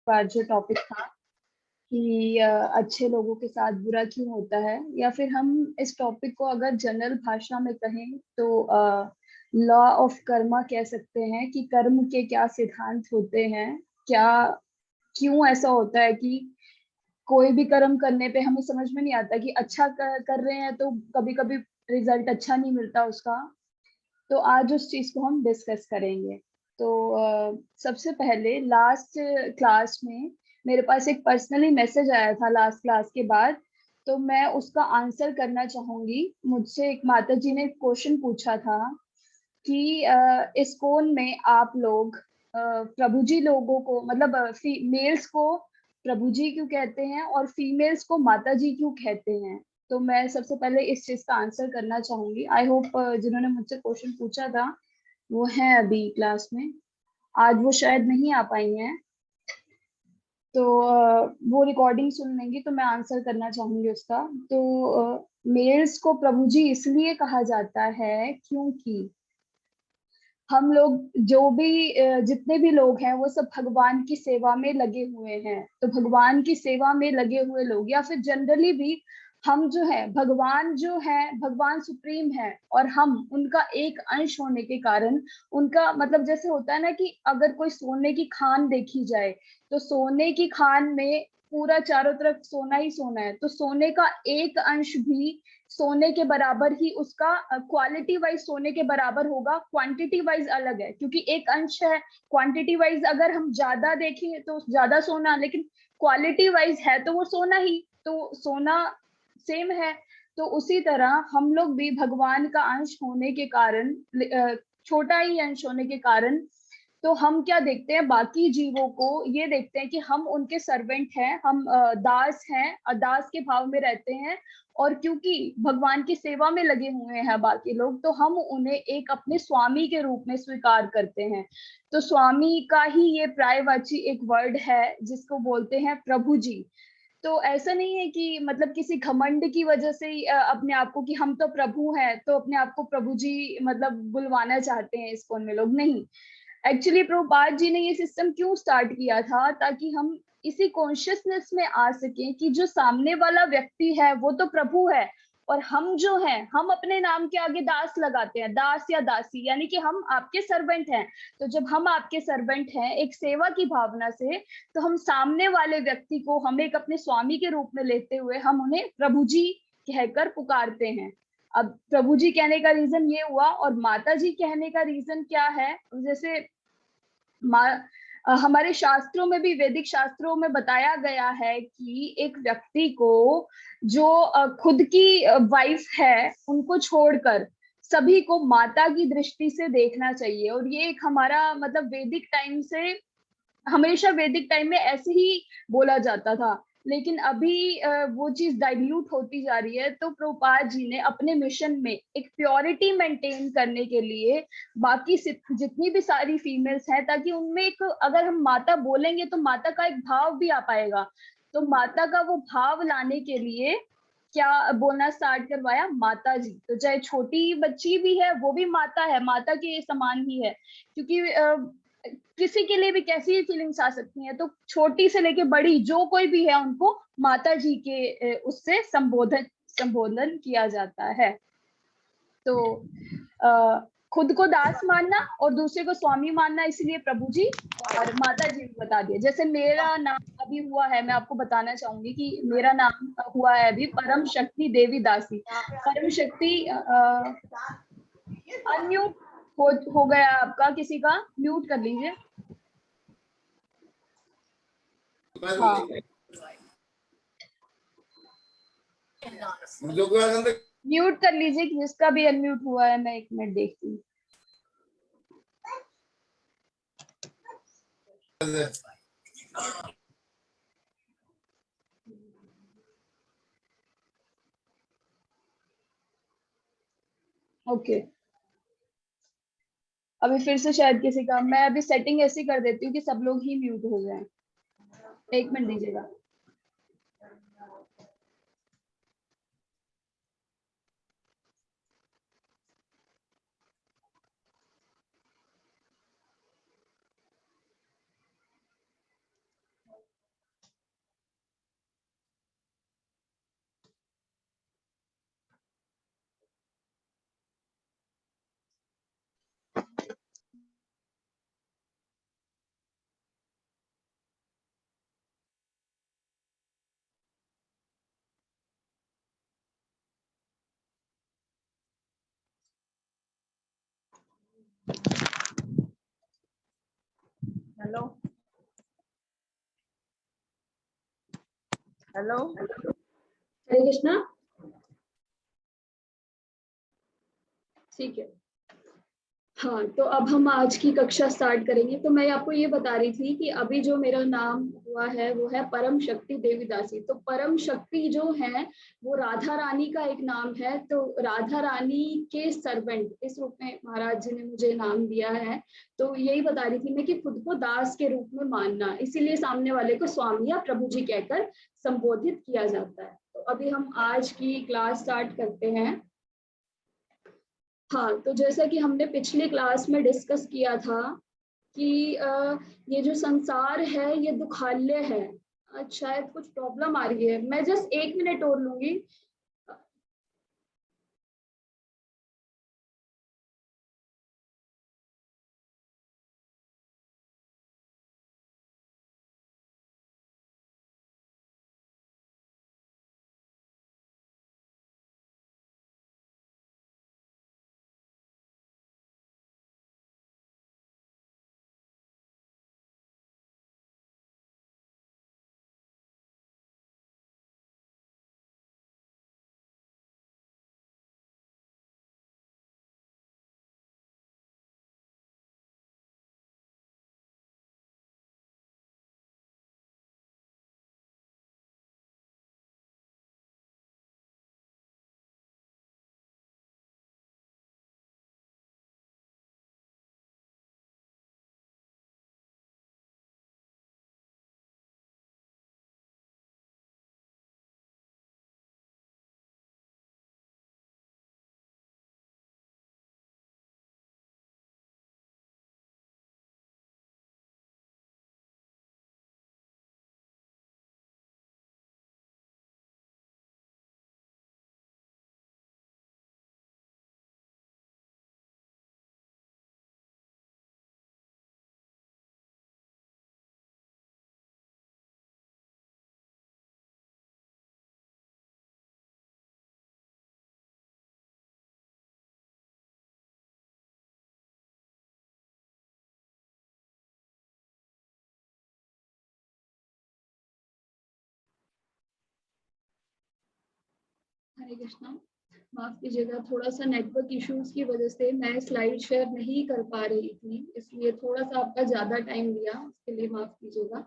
बार जो टॉपिक था कि अच्छे लोगों के साथ बुरा क्यों होता है, या फिर हम इस टॉपिक को अगर जनरल भाषा में कहें तो लॉ ऑफ कर्मा कह सकते हैं कि कर्म के क्या सिद्धांत होते हैं। क्या क्यों ऐसा होता है कि कोई भी कर्म करने पे हमें समझ में नहीं आता कि अच्छा कर रहे हैं तो कभी कभी रिजल्ट अच्छा नहीं मिलता उसका। तो आज उस चीज को हम डिस्कस करेंगे। तो सबसे पहले लास्ट क्लास में मेरे पास एक पर्सनली मैसेज आया था लास्ट क्लास के बाद, तो मैं उसका आंसर करना चाहूंगी। मुझसे एक माता जी ने क्वेश्चन पूछा था कि इस्कॉन में आप लोग प्रभु जी लोगों को मतलब मेल्स को प्रभु जी क्यों कहते हैं और फीमेल्स को माता जी क्यों कहते हैं। तो मैं सबसे पहले इस चीज का आंसर करना चाहूंगी। आई होप जिन्होंने मुझसे क्वेश्चन पूछा था वो है अभी क्लास में, आज वो शायद नहीं आ पाई हैं, तो वो रिकॉर्डिंग सुन लेंगी तो मैं आंसर करना चाहूंगी उसका। तो मेल्स को प्रभु जी इसलिए कहा जाता है क्योंकि हम लोग जो भी जितने भी लोग हैं वो सब भगवान की सेवा में लगे हुए हैं। तो भगवान की सेवा में लगे हुए लोग या फिर जनरली भी हम जो है भगवान जो है भगवान सुप्रीम है और हम उनका एक अंश होने के कारण उनका मतलब जैसे होता है ना कि अगर कोई सोने की खान देखी जाए तो सोने की खान में पूरा चारों तरफ सोना ही सोना है, तो सोने का एक अंश भी सोने के बराबर ही उसका क्वालिटी वाइज सोने के बराबर होगा, क्वांटिटी वाइज अलग है क्योंकि एक अंश है। क्वांटिटी वाइज अगर हम ज्यादा देखें तो ज्यादा सोना, लेकिन क्वालिटी वाइज है तो वो सोना ही, तो सोना सेम है। तो उसी तरह हम लोग भी भगवान का अंश होने के कारण छोटा ही अंश होने के कारण तो हम क्या देखते हैं बाकी जीवों को ये देखते हैं कि हम उनके सर्वेंट हैं, हम दास हैं, दास के भाव में रहते हैं। और क्योंकि भगवान की सेवा में लगे हुए हैं बाकी लोग तो हम उन्हें एक अपने स्वामी के रूप में स्वीकार करते हैं। तो स्वामी का ही ये पर्यायवाची एक वर्ड है जिसको बोलते हैं प्रभु जी। तो ऐसा नहीं है कि मतलब किसी घमंड की वजह से ही अपने आप को कि हम तो प्रभु हैं तो अपने आप को प्रभु जी मतलब बुलवाना चाहते हैं इस्कॉन में लोग, नहीं। एक्चुअली प्रभुपाद जी ने ये सिस्टम क्यों स्टार्ट किया था ताकि हम इसी कॉन्शियसनेस में आ सके कि जो सामने वाला व्यक्ति है वो तो प्रभु है और हम जो हैं हम अपने नाम के आगे दास लगाते हैं, दास या दासी, यानी कि हम आपके सर्वेंट हैं। तो जब हम आपके सर्वेंट हैं एक सेवा की भावना से, तो हम सामने वाले व्यक्ति को हम एक अपने स्वामी के रूप में लेते हुए हम उन्हें प्रभु जी कहकर पुकारते हैं। अब प्रभु जी कहने का रीजन ये हुआ और माता जी कहने का रीजन क्या है, जैसे हमारे शास्त्रों में भी वैदिक शास्त्रों में बताया गया है कि एक व्यक्ति को जो खुद की वाइफ है उनको छोड़कर सभी को माता की दृष्टि से देखना चाहिए। और ये एक हमारा मतलब वैदिक टाइम से हमेशा वैदिक टाइम में ऐसे ही बोला जाता था, लेकिन अभी वो चीज डाइल्यूट होती जा रही है। तो प्रभुपाद जी ने अपने मिशन में एक प्योरिटी मेंटेन करने के लिए बाकी जितनी भी सारी फीमेल्स हैं ताकि उनमें एक अगर हम माता बोलेंगे तो माता का एक भाव भी आ पाएगा। तो माता का वो भाव लाने के लिए क्या बोलना स्टार्ट करवाया, माता जी। तो चाहे छोटी बच्ची भी है वो भी माता है, माता के समान ही है। क्योंकि किसी के लिए भी कैसी फीलिंग्स आ सकती हैं, तो छोटी से लेके बड़ी जो कोई भी है उनको माता जी के उससे संबोधन संबोधन किया जाता है। तो खुद को दास मानना और दूसरे को स्वामी मानना, इसलिए प्रभु जी और माता जी ने बता दिया। जैसे मेरा नाम अभी हुआ है, मैं आपको बताना चाहूंगी कि मेरा नाम हुआ है अभी परम शक्ति देवी दासी। परम शक्ति अनम्यूट हो गया आपका, किसी का म्यूट कर लीजिए। हाँ म्यूट कर लीजिए कि जिसका भी अनम्यूट हुआ है, मैं एक मिनट देखती हूँ। ओके अभी फिर से शायद किसी का, मैं अभी सेटिंग ऐसी कर देती हूँ कि सब लोग ही म्यूट हो जाएं। एक मिनट दीजिएगा। हेलो हेलो, हरे कृष्णा। ठीक है। हाँ, तो अब हम आज की कक्षा स्टार्ट करेंगे। तो मैं आपको ये बता रही थी कि अभी जो मेरा नाम हुआ है वो है परम शक्ति देवीदासी। तो परम शक्ति जो है वो राधा रानी का एक नाम है। तो राधा रानी के सर्वेंट इस रूप में महाराज जी ने मुझे नाम दिया है। तो यही बता रही थी मैं कि खुद को दास के रूप में मानना, इसीलिए सामने वाले को स्वामी या प्रभु जी कहकर संबोधित किया जाता है। तो अभी हम आज की क्लास स्टार्ट करते हैं। हाँ, तो जैसा कि हमने पिछली क्लास में डिस्कस किया था कि ये जो संसार है ये दुखालय है। शायद कुछ प्रॉब्लम आ रही है, मैं जस्ट 1 मिनट और लूंगी। हरे कृष्णा। माफ कीजिएगा, थोड़ा सा नेटवर्क इश्यूज की वजह से मैं स्लाइड शेयर नहीं कर पा रही थी, इसलिए थोड़ा सा आपका ज्यादा टाइम लिया, उसके लिए माफ कीजिएगा।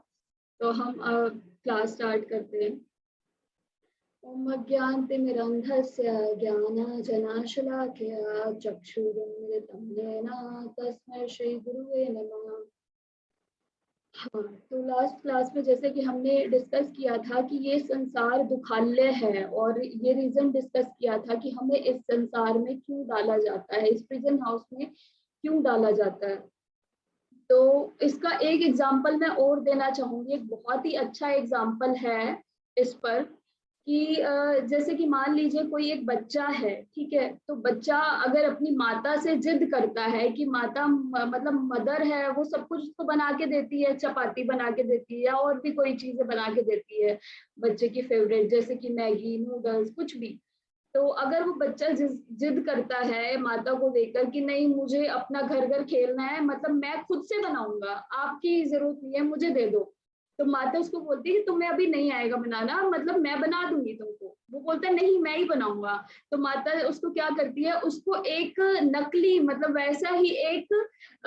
तो हम क्लास स्टार्ट करते हैं। ओम अज्ञानतिमिरन्धस्य ज्ञानाञ्जनशलाकया चक्षुरुन्मिलितं येन तस्मै श्रीगुरुवे नमः। हाँ, तो लास्ट क्लास में जैसे कि हमने डिस्कस किया था कि ये संसार दुखालय है, और ये रीजन डिस्कस किया था कि हमें इस संसार में क्यों डाला जाता है, इस प्रिजन हाउस में क्यों डाला जाता है। तो इसका एक एग्जाम्पल मैं और देना चाहूंगी। एक बहुत ही अच्छा एग्जाम्पल है इस पर कि जैसे कि मान लीजिए कोई एक बच्चा है, ठीक है। तो बच्चा अगर अपनी माता से जिद करता है कि माता मतलब मदर है, वो सब कुछ उसको बना के देती है, चपाती बना के देती है या और भी कोई चीजें बना के देती है बच्चे की फेवरेट, जैसे कि मैगी, नूडल्स, कुछ भी। तो अगर वो बच्चा जिद करता है माता को देखकर कि नहीं मुझे अपना घर घर खेलना है, मतलब मैं खुद से बनाऊंगा, आपकी जरूरत नहीं है, मुझे दे दो। तो माता उसको बोलती है कि तुम्हें अभी नहीं आएगा बनाना, मतलब मैं बना दूंगी तुमको। वो बोलता है नहीं मैं ही बनाऊंगा। तो माता उसको क्या करती है, उसको एक नकली, मतलब वैसा ही एक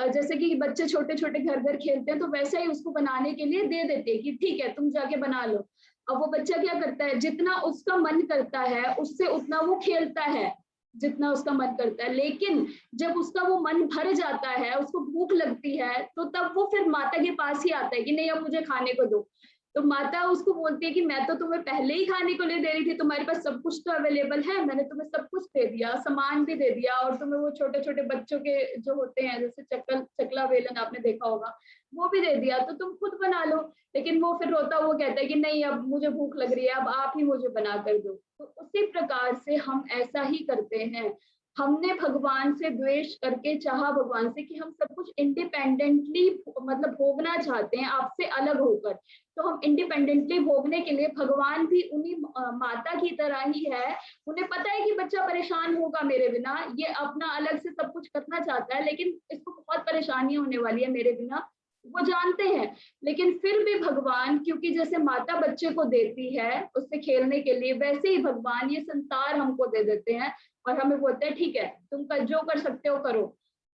जैसे कि बच्चे छोटे छोटे घर घर खेलते हैं, तो वैसा ही उसको बनाने के लिए दे देते हैं कि ठीक है तुम जाके बना लो। अब वो बच्चा क्या करता है, जितना उसका मन करता है उससे उतना वो खेलता है, जितना उसका मन करता है। लेकिन जब उसका वो मन भर जाता है, उसको भूख लगती है, तो तब वो फिर माता के पास ही आता है कि नहीं अब मुझे खाने को दो। तो माता उसको बोलती है कि मैं तो तुम्हें पहले ही खाने को ले दे रही थी, तुम्हारे पास सब कुछ तो अवेलेबल है, मैंने तुम्हें सब कुछ दे दिया, सामान भी दे दिया, और तुम्हें वो छोटे छोटे बच्चों के जो होते हैं जैसे चकला बेलन आपने देखा होगा, वो भी दे दिया, तो तुम खुद बना लो। लेकिन वो फिर रोता हुआ कहता है कि नहीं अब मुझे भूख लग रही है, अब आप ही मुझे बना कर दो। तो उसी प्रकार से हम ऐसा ही करते हैं। हमने भगवान से द्वेष करके चाहा भगवान से कि हम सब कुछ इंडिपेंडेंटली मतलब भोगना चाहते हैं आपसे अलग होकर। तो हम इंडिपेंडेंटली भोगने के लिए, भगवान भी उन्हीं माता की तरह ही है, उन्हें पता है कि बच्चा परेशान होगा मेरे बिना, ये अपना अलग से सब कुछ करना चाहता है, लेकिन इसको बहुत परेशानी होने वाली है मेरे बिना, वो जानते हैं, लेकिन फिर भी भगवान, क्योंकि जैसे माता बच्चे को देती है उससे खेलने के लिए, वैसे ही भगवान ये संसार हमको दे देते हैं और हमें बोलते हैं ठीक है तुम जो कर सकते हो करो।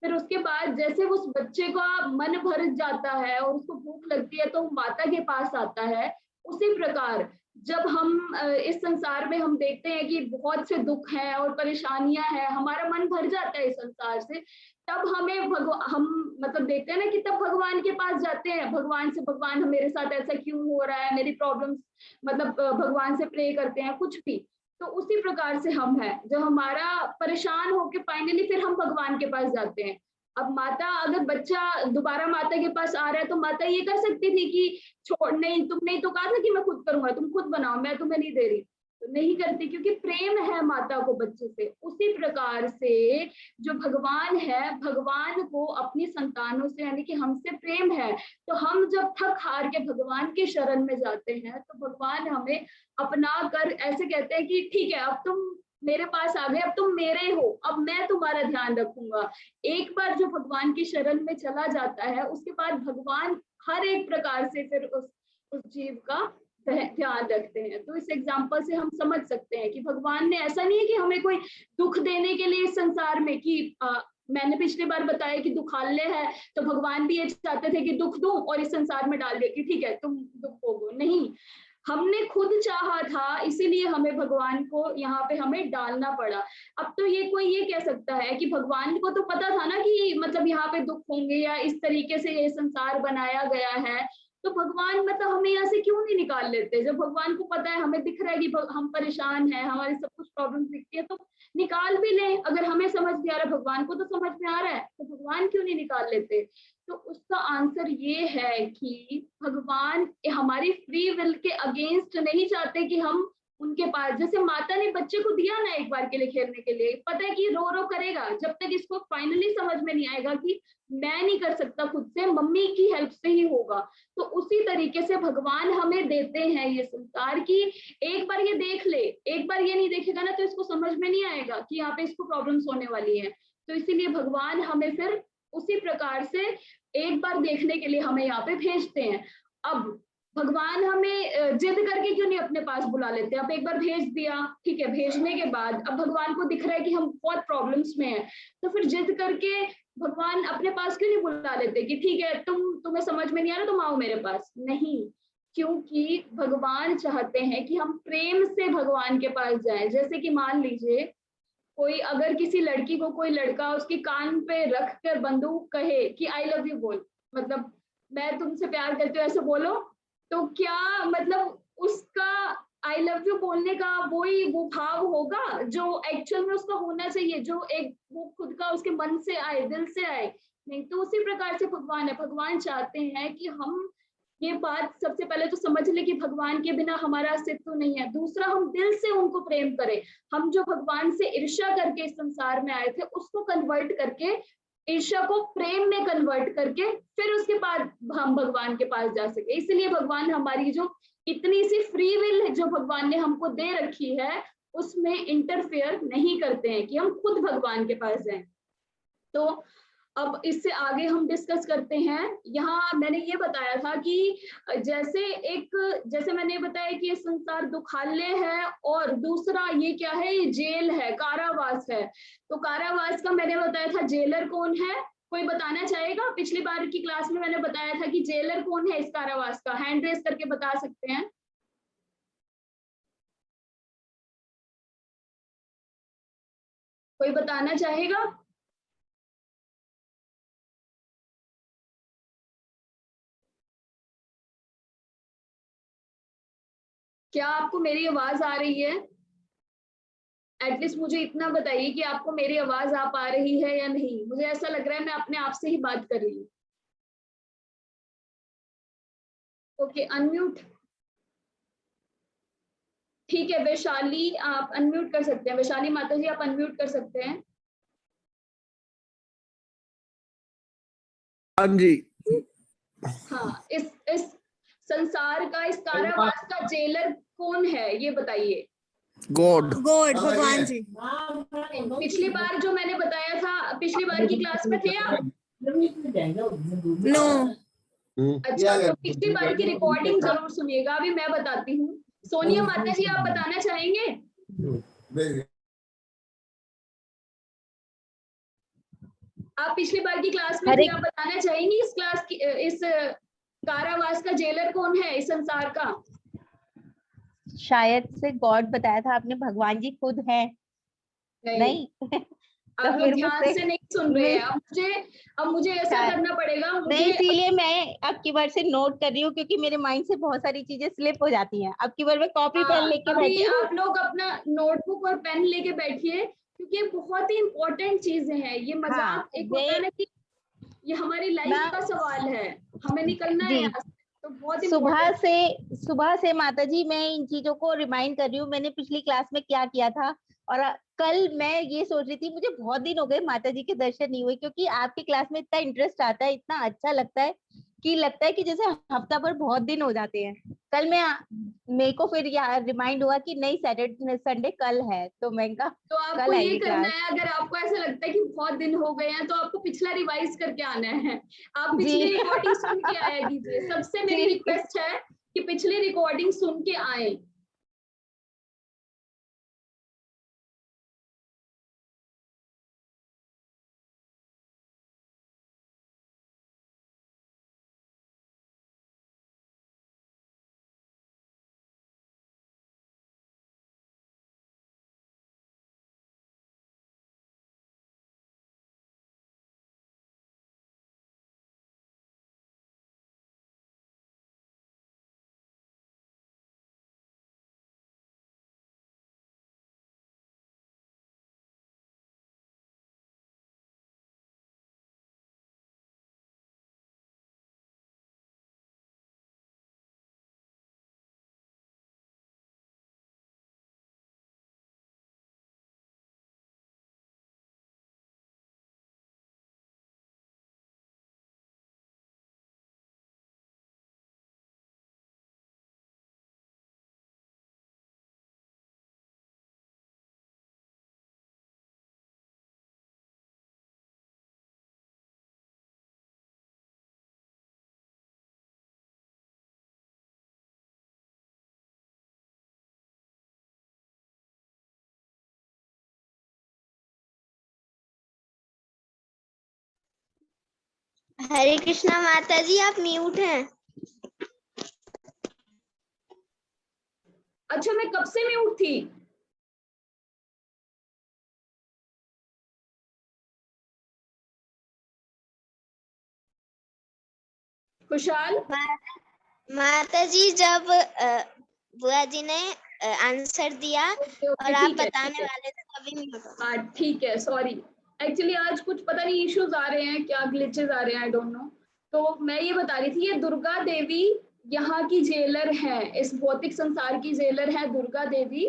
फिर उसके बाद जैसे उस बच्चे का मन भर जाता है और उसको भूख लगती है तो वो माता के पास आता है। उसी प्रकार जब हम इस संसार में हम देखते हैं कि बहुत से दुख हैं और परेशानियां हैं, हमारा मन भर जाता है इस संसार से, तब हमें हम मतलब देखते हैं ना कि तब भगवान के पास जाते हैं, भगवान से, भगवान मेरे साथ ऐसा क्यों हो रहा है, मेरी प्रॉब्लम्स, मतलब भगवान से प्रे करते हैं कुछ भी। तो उसी प्रकार से हम हैं, जब हमारा परेशान होके फाइनली फिर हम भगवान के पास जाते हैं। अब माता, अगर बच्चा दोबारा माता के पास आ रहा है तो माता ये कर सकती थी कि छोड़, नहीं तुमने तो कहा था कि मैं खुद करूंगा, तुम खुद बनाओ, मैं तुम्हें नहीं दे रही, तो नहीं करती क्योंकि प्रेम है माता को बच्चे से। उसी प्रकार से जो भगवान है, भगवान को अपनी संतानों से यानी कि हमसे प्रेम है, तो हम जब थक हार के भगवान की शरण में जाते हैं तो भगवान हमें अपना कर ऐसे कहते हैं कि ठीक है अब तुम मेरे पास आ गए, अब तुम मेरे हो, अब मैं तुम्हारा ध्यान रखूंगा। एक बार जो भगवान की शरण में चला जाता है उसके बाद भगवान हर एक प्रकार से फिर उस जीव का ध्यान रखते हैं। तो इस एग्जाम्पल से हम समझ सकते हैं कि भगवान ने, ऐसा नहीं है कि हमें कोई दुख देने के लिए इस संसार में कि मैंने पिछली बार बताया कि दुखालय है तो भगवान भी ये चाहते थे कि दुख दूं और इस संसार में डाल दिया कि ठीक है तुम दुख भोगो, नहीं, हमने खुद चाहा था, इसीलिए हमें भगवान को यहाँ पे हमें डालना पड़ा। अब तो ये कोई ये कह सकता है कि भगवान को तो पता था ना कि मतलब यहाँ पे दुख होंगे या इस तरीके से ये संसार बनाया गया है, तो भगवान मतलब हमें यहाँ से क्यों नहीं निकाल लेते? जब भगवान को पता है, हमें दिख रहा है कि हम परेशान हैं, हमारी सब कुछ प्रॉब्लम दिखती है, तो निकाल भी ले। अगर हमें समझ नहीं आ रहा, भगवान को तो समझ में आ रहा है, तो भगवान क्यों नहीं निकाल लेते? तो उसका आंसर ये है कि भगवान हमारी फ्री विल के अगेंस्ट नहीं चाहते कि हम उनके पास, जैसे माता ने बच्चे को दिया ना एक बार के लिए खेलने के लिए, पता है कि रो रो करेगा जब तक इसको फाइनली समझ में नहीं आएगा कि मैं नहीं कर सकता खुद से, मम्मी की हेल्प से ही होगा। तो उसी तरीके से भगवान हमें देते हैं ये संसार की एक बार ये देख ले, एक बार ये नहीं देखेगा ना तो इसको समझ में नहीं आएगा कि यहाँ पे इसको प्रॉब्लम्स होने वाली है। तो इसीलिए भगवान हमें फिर उसी प्रकार से एक बार देखने के लिए हमें यहाँ पे भेजते हैं। अब भगवान हमें जिद करके क्यों नहीं अपने पास बुला लेते? अब एक बार भेज दिया, ठीक है, भेजने के बाद अब भगवान को दिख रहा है कि हम बहुत प्रॉब्लम्स में हैं, तो फिर जिद करके भगवान अपने पास क्यों नहीं बुला लेते कि ठीक है तुम्हें समझ में नहीं आ रहा, तुम आओ मेरे पास? नहीं, क्योंकि भगवान चाहते हैं कि हम प्रेम से भगवान के पास जाएं। जैसे कि मान लीजिए कोई अगर किसी लड़की को कोई लड़का उसके कान पे रख कर बंदूक कहे कि आई लव यू बोल, मतलब मैं तुमसे प्यार करती हूँ ऐसे बोलो, तो क्या मतलब उसका आई लव यू बोलने का वो भाव होगा जो एक्चुअल में उसका होना चाहिए, जो एक वो खुद का उसके मन से आए, दिल से आए? नहीं। तो उसी प्रकार से भगवान है, भगवान चाहते हैं कि हम ये बात सबसे पहले तो समझ ले कि भगवान के बिना हमारा अस्तित्व नहीं है। दूसरा, हम दिल से उनको प्रेम करें। हम जो भगवान से ईर्ष्या करके इस संसार में आए थे उसको कन्वर्ट करके, ईर्ष्या को प्रेम में कन्वर्ट करके फिर उसके बाद हम भगवान के पास जा सके। इसलिए भगवान हमारी जो इतनी सी फ्री विल जो भगवान ने हमको दे रखी है उसमें इंटरफेयर नहीं करते हैं कि हम खुद भगवान के पास जाएं। तो अब इससे आगे हम डिस्कस करते हैं। यहाँ मैंने ये बताया था कि जैसे मैंने बताया कि ये संसार दुखालय है और दूसरा ये क्या है, ये जेल है, कारावास है। तो कारावास का मैंने बताया था जेलर कौन है, कोई बताना चाहेगा? पिछली बार की क्लास में मैंने बताया था कि जेलर कौन है इस कारावास का, हैंड रेस करके बता सकते हैं। कोई बताना चाहेगा? क्या आपको मेरी आवाज आ रही है? एटलीस्ट मुझे इतना बताइए कि आपको मेरी आवाज आ पा रही है या नहीं। मुझे ऐसा लग रहा है मैं अपने आप से ही बात कर रही हूँ। Okay, unmute. ठीक है, वैशाली आप अनम्यूट कर सकते हैं। वैशाली माता जी आप अनम्यूट कर सकते हैं। हाँ जी। हाँ, इस संसार का, इस कारावास का जेलर कौन है ये बताइए। गॉड। भगवान जी। पिछली बार जो मैंने बताया था, पिछली बार की क्लास में थे आप? नो। अच्छा, तो पिछली बार की रिकॉर्डिंग जरूर सुनिएगा। अभी मैं बताती हूँ। सोनिया माता जी, आप बताना चाहेंगे? आप पिछली बार की क्लास में थी, आप बताना चाहेंगी इस क्लास की, इस कारावास का जेलर कौन है इस संसार का? शायद से गॉड बताया था आपने, भगवान जी खुद हैं। नहीं आप तो लोग फिर ध्यान से नहीं सुन रहे हैं। अब मुझे ऐसा करना पड़ेगा। नहीं, इसीलिए मैं अब की बार से नोट कर रही हूँ, क्योंकि मेरे माइंड से बहुत सारी चीजें स्लिप हो जाती हैं। अब की बार मैं कॉपी पेन लेके बैठी हूँ। आप लोग अपना नोटबुक और पेन लेके बैठिए, क्योंकि ये बहुत ही इम्पोर्टेंट चीजें हैं। ये मजाक एक होता है ना कि ये हमारी लाइफ का सवाल है, हमें निकलना है यहाँ से, तो बहुत सुबह से माता जी मैं इन चीजों को रिमाइंड कर रही हूँ, मैंने पिछली क्लास में क्या किया था। और कल मैं ये सोच रही थी, मुझे बहुत दिन हो गए माता जी के दर्शन नहीं हुए, क्योंकि आपकी क्लास में इतना इंटरेस्ट आता है, इतना अच्छा लगता है कि जैसे हफ्ता भर बहुत दिन हो जाते हैं। कल मेरे को फिर यार रिमाइंड हुआ कि नहीं, सैटरडे संडे कल है, तो मैं कहा तो आपको ये करना है। अगर आपको ऐसा लगता है कि बहुत दिन हो गए हैं, तो आपको पिछला रिवाइज करके आना है। आप पिछली रिकॉर्डिंग सुन के आया कीजिए। सबसे मेरी रिक्वेस्ट है कि पिछली रिकॉर्डिंग सुन के आए। हरे कृष्णा माता जी, आप म्यूट हैं। अच्छा, मैं कब से म्यूट थी? खुशहाल माता जी, जब बुआ जी ने आंसर दिया और आप बताने वाले थे तभी म्यूट। ठीक है, सॉरी। एक्चुअली आज कुछ पता नहीं इश्यूज आ रहे हैं, क्या ग्लिचेस आ रहे हैं, आई डोंट नो। तो मैं ये बता रही थी, ये दुर्गा देवी यहाँ की जेलर है, इस भौतिक संसार की जेलर है दुर्गा देवी।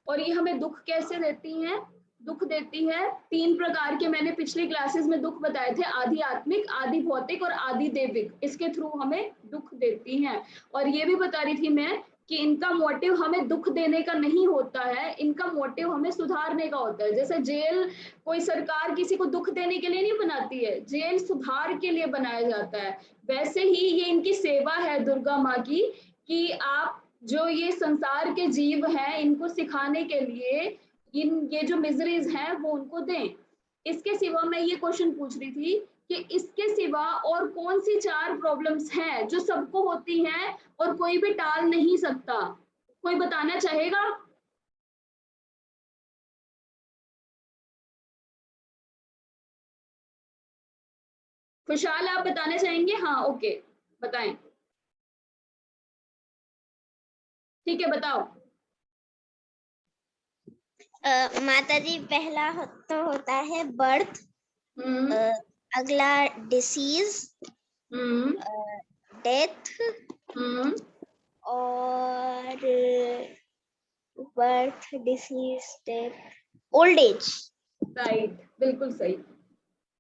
और ये हमें दुख कैसे देती हैं? दुख देती है 3 प्रकार के। मैंने पिछली क्लासेस में दुख बताए थे, आदि आत्मिक, आदि भौतिक और आदि देविक। इसके थ्रू हमें दुख देती हैं। और ये भी बता रही थी मैं कि इनका मोटिव हमें दुख देने का नहीं होता है, इनका मोटिव हमें सुधारने का होता है। जैसे जेल कोई सरकार किसी को दुख देने के लिए नहीं बनाती है, जेल सुधार के लिए बनाया जाता है। वैसे ही ये इनकी सेवा है दुर्गा माँ की, कि आप जो ये संसार के जीव हैं, इनको सिखाने के लिए ये जो मिजरीज हैं वो उनको दें। इसके सिवा मैं ये क्वेश्चन पूछ रही थी कि इसके सिवा और कौन सी 4 प्रॉब्लम्स हैं जो सबको होती हैं और कोई भी टाल नहीं सकता? कोई बताना चाहेगा? खुशहाल, आप बताना चाहेंगे? हाँ, ओके, बताएं। ठीक है, बताओ। माता जी, पहला तो होता है बर्थ, अगला डिसीज, डेथ, और birth, disease, death, old age. Right, बिल्कुल सही।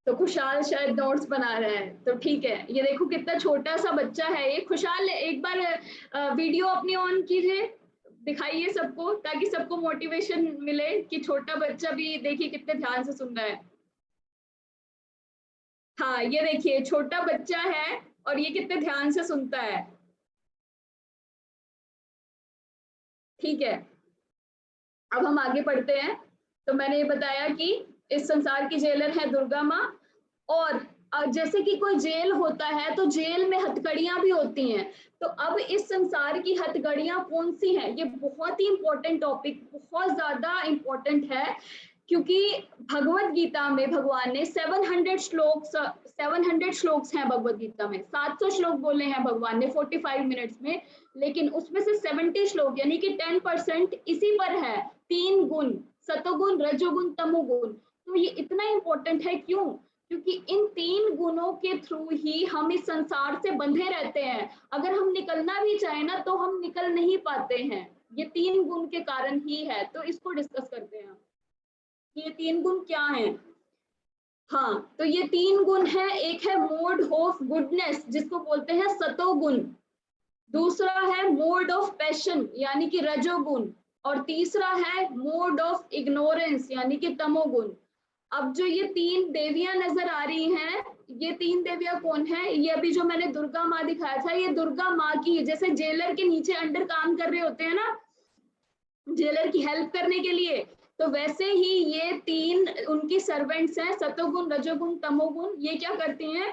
तो खुशहाल शायद नोट्स बना रहा है, तो ठीक है। ये देखो कितना छोटा सा बच्चा है ये। खुशहाल, एक बार वीडियो अपनी ऑन कीजिए, दिखाइए सबको, ताकि सबको मोटिवेशन मिले कि छोटा बच्चा भी देखिए कितने ध्यान से सुन रहा है। हाँ, ये देखिए छोटा बच्चा है, और ये कितने ध्यान से सुनता है। ठीक है, अब हम आगे पढ़ते हैं। तो मैंने ये बताया कि इस संसार की जेलर है दुर्गा माँ, और जैसे कि कोई जेल होता है तो जेल में हथकड़ियां भी होती हैं। तो अब इस संसार की हथकड़ियां कौन सी हैं, ये बहुत ही इंपॉर्टेंट टॉपिक, बहुत ज्यादा इंपॉर्टेंट है, क्योंकि भगवत गीता में भगवान ने 700 श्लोक्स हैं भगवत गीता में, 700 श्लोक बोले हैं भगवान ने 45 मिनट्स में, लेकिन उसमें से 70 श्लोक यानी कि 10% इसी पर है, 3 गुण, सतोगुण, रजोगुण, तमोगुण। तो ये इतना इंपॉर्टेंट है, क्यों? क्योंकि इन 3 गुणों के थ्रू ही हम इस संसार से बंधे रहते हैं। अगर हम निकलना भी चाहे ना तो हम निकल नहीं पाते हैं, ये 3 गुण के कारण ही है। तो इसको डिस्कस करते हैं, ये 3 गुण क्या हैं। हाँ, तो ये 3 गुण है, एक है मोड ऑफ गुडनेस जिसको बोलते हैं सतोगुण, दूसरा है मोड ऑफ पैशन यानी कि रजोगुण, और तीसरा है मोड ऑफ इग्नोरेंस यानी कि तमोगुण। अब जो ये 3 देवियां नजर आ रही हैं, ये 3 देवियां कौन है? ये अभी जो मैंने दुर्गा माँ दिखाया था, ये दुर्गा माँ की, जैसे जेलर के नीचे अंडर काम कर रहे होते हैं ना, जेलर की हेल्प करने के लिए, तो वैसे ही ये 3 उनकी सर्वेंट्स हैं, सतोगुण, रजोगुण, तमोगुण। ये क्या करती हैं?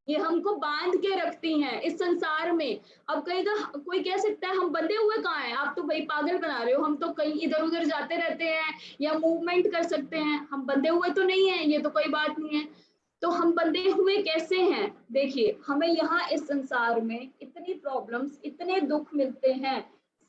ये हमको बांध के रखती हैं इस संसार में। अब कहेगा, कोई कह सकता है हम बंधे हुए कहाँ हैं, आप तो भाई पागल बना रहे हो, हम तो कहीं इधर उधर जाते रहते हैं या मूवमेंट कर सकते हैं, हम बंधे हुए तो नहीं है, ये तो कोई बात नहीं है। तो हम बंधे हुए कैसे हैं? देखिए, हमें यहाँ इस संसार में इतनी प्रॉब्लम्स, इतने दुख मिलते हैं,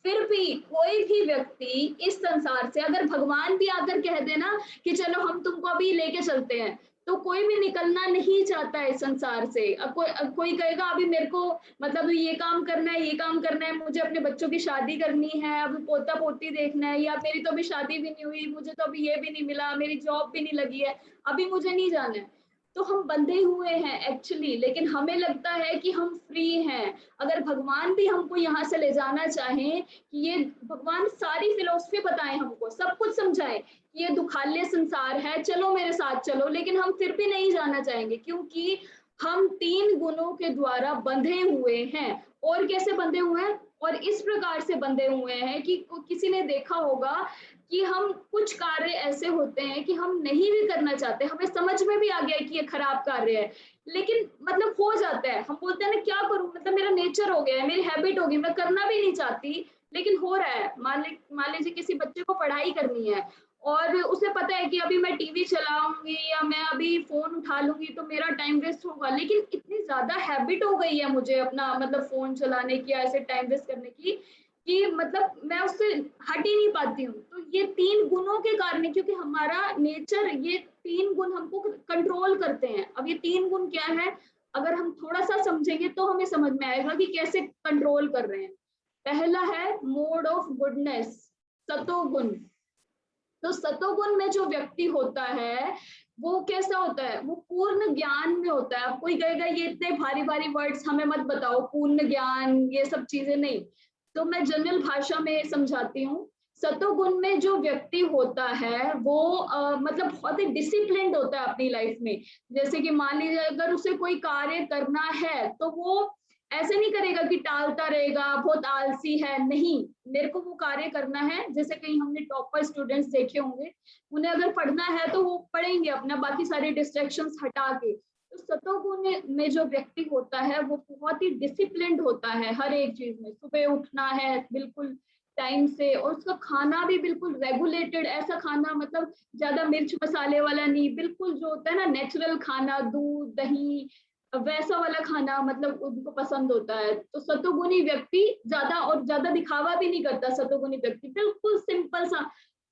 फिर भी कोई भी व्यक्ति इस संसार से, अगर भगवान भी आकर कह देना कि चलो हम तुमको अभी लेके चलते हैं, तो कोई भी निकलना नहीं चाहता है इस संसार से। अब कोई कहेगा अभी मेरे को मतलब ये काम करना है, ये काम करना है, मुझे अपने बच्चों की शादी करनी है, अभी पोता पोती देखना है, या मेरी तो अभी शादी भी नहीं हुई, मुझे तो अभी ये भी नहीं मिला, मेरी जॉब भी नहीं लगी है, अभी मुझे नहीं जाना है। तो हम बंधे हुए हैं एक्चुअली, लेकिन हमें लगता है कि हम फ्री हैं। अगर भगवान भी हमको यहाँ से ले जाना चाहें, कि ये भगवान सारी फिलोसफी बताएं हमको, सब कुछ समझाएं, ये दुखालय संसार है, चलो मेरे साथ चलो, लेकिन हम फिर भी नहीं जाना चाहेंगे, क्योंकि हम 3 गुणों के द्वारा बंधे हुए हैं। और कैसे बंधे हुए हैं? और इस प्रकार से बंधे हुए हैं कि किसी ने देखा होगा कि हम कुछ कार्य ऐसे होते हैं कि हम नहीं भी करना चाहते, हमें समझ में भी आ गया कि ये खराब कार्य है, लेकिन मतलब हो जाता है, हम बोलते हैं ना क्या करूं, मतलब मेरा नेचर हो गया है, मेरी हैबिट हो गई, मैं करना भी नहीं चाहती, लेकिन हो रहा है। मान लीजिए किसी बच्चे को पढ़ाई करनी है और उसे पता है कि अभी मैं टीवी चलाऊंगी या मैं अभी फोन उठा लूंगी तो मेरा टाइम वेस्ट होगा, लेकिन इतनी ज्यादा हैबिट हो गई है मुझे अपना मतलब फोन चलाने की या ऐसे टाइम वेस्ट करने की, कि मतलब मैं उससे हट ही नहीं पाती हूँ। तो ये 3 गुणों के कारण, क्योंकि हमारा नेचर, ये 3 गुण हमको कंट्रोल करते हैं। अब ये 3 गुण क्या है, अगर हम थोड़ा सा समझेंगे तो हमें समझ में आएगा कि कैसे कंट्रोल कर रहे हैं। पहला है मोड ऑफ गुडनेस, सतोगुण। तो सतोगुण में जो व्यक्ति होता है वो कैसा होता है? वो पूर्ण ज्ञान में होता है। अब कोई कहेगा ये इतने भारी भारी वर्ड्स हमें मत बताओ, पूर्ण ज्ञान ये सब चीजें नहीं, तो मैं जनरल भाषा में समझाती हूँ। सतोगुण में जो व्यक्ति होता है वो मतलब बहुत ही डिसिप्लिन्ड होता है अपनी लाइफ में। जैसे कि मान लीजिए अगर उसे कोई कार्य करना है तो वो ऐसे नहीं करेगा कि टालता रहेगा, बहुत आलसी है, नहीं, मेरे को वो कार्य करना है। जैसे कहीं हमने टॉपर स्टूडेंट्स देखे होंगे, उन्हें अगर पढ़ना है तो वो पढ़ेंगे अपना बाकी सारे डिस्ट्रैक्शंस हटा के। तो सतोगुण में जो व्यक्ति होता है वो बहुत ही डिसिप्लिन्ड होता है हर एक चीज में। सुबह उठना है बिल्कुल टाइम से, और उसका खाना भी बिल्कुल रेगुलेटेड, ऐसा खाना मतलब ज्यादा मिर्च मसाले वाला नहीं, बिल्कुल जो होता है ना नेचुरल खाना, दूध दही वैसा वाला खाना मतलब उनको पसंद होता है। तो सतोगुणी व्यक्ति ज्यादा और ज्यादा दिखावा भी नहीं करता। सतोगुणी व्यक्ति बिल्कुल सिंपल सा,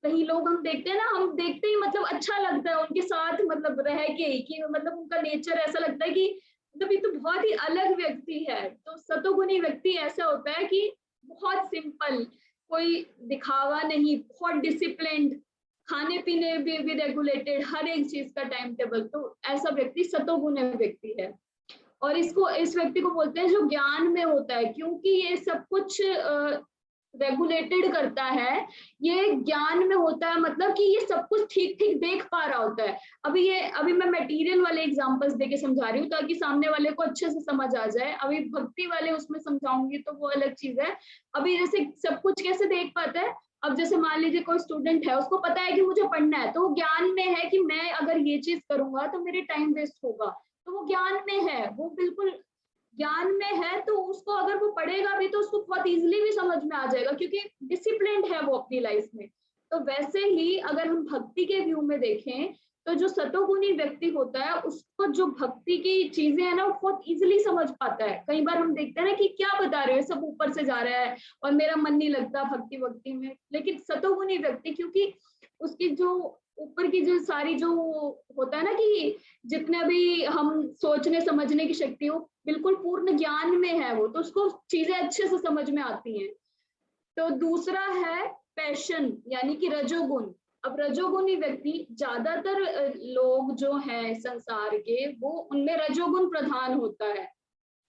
कई लोग हम देखते हैं ना, हम देखते ही मतलब अच्छा लगता है उनके साथ मतलब रह के, कि मतलब उनका नेचर ऐसा लगता है कि मतलब ये तो बहुत ही अलग व्यक्ति है। तो सतोगुणी व्यक्ति ऐसा होता है कि बहुत सिंपल, कोई दिखावा नहीं, बहुत डिसिप्लिन्ड, खाने पीने भी रेगुलेटेड, हर एक चीज का टाइम टेबल। तो ऐसा व्यक्ति सतोगुणी व्यक्ति है। और इस व्यक्ति को बोलते हैं जो ज्ञान में होता है, क्योंकि ये सब कुछ रेगुलेटेड करता है, ये ज्ञान में होता है, मतलब कि ये सब कुछ ठीक ठीक देख पा रहा होता है। अभी मैं मटेरियल वाले एग्जांपल्स देके समझा रही हूँ ताकि सामने वाले को अच्छे से समझ आ जाए। अभी भक्ति वाले उसमें समझाऊंगी तो वो अलग चीज है। अभी जैसे सब कुछ कैसे देख पाता है, अब जैसे मान लीजिए कोई स्टूडेंट है, उसको पता है कि मुझे पढ़ना है, तो वो ज्ञान में है कि मैं अगर ये चीज करूंगा तो मेरे टाइम वेस्ट होगा, तो वो ज्ञान में है, वो बिल्कुल ज्ञान में है। तो उसको अगर वो पढ़ेगा भी तो उसको बहुत इजीली भी समझ में आ जाएगा क्योंकि डिसिप्लिन्ड है वो अपनी लाइफ में। तो वैसे ही अगर हम भक्ति के व्यू में देखें तो जो सतोगुणी व्यक्ति होता है उसको जो भक्ति की चीजें है ना वो बहुत इजीली समझ पाता है। कई बार हम देखते हैं ना कि क्या बता रहे हो, सब ऊपर से जा रहा है और मेरा मन नहीं लगता भक्ति में। लेकिन सतोगुणी व्यक्ति, क्योंकि उसकी जो ऊपर की जो सारी जो होता है ना कि जितने भी हम सोचने समझने की शक्ति हो बिल्कुल पूर्ण ज्ञान में है वो, तो उसको चीजें अच्छे से समझ में आती हैं। तो दूसरा है पैशन यानी कि रजोगुण। अब रजोगुणी व्यक्ति, ज्यादातर लोग जो हैं संसार के वो उनमें रजोगुण प्रधान होता है।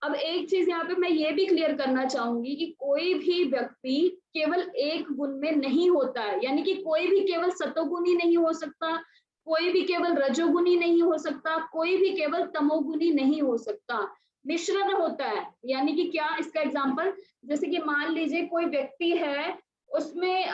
अब एक चीज यहाँ पे मैं ये भी क्लियर करना चाहूंगी कि कोई भी व्यक्ति केवल एक गुण में नहीं होता है, यानी कि कोई भी केवल सतोगुणी नहीं हो सकता, कोई भी केवल रजोगुणी नहीं हो सकता, कोई भी केवल तमोगुणी नहीं हो सकता, मिश्रण होता है। यानी कि क्या, इसका एग्जांपल जैसे कि मान लीजिए कोई व्यक्ति है, उसमें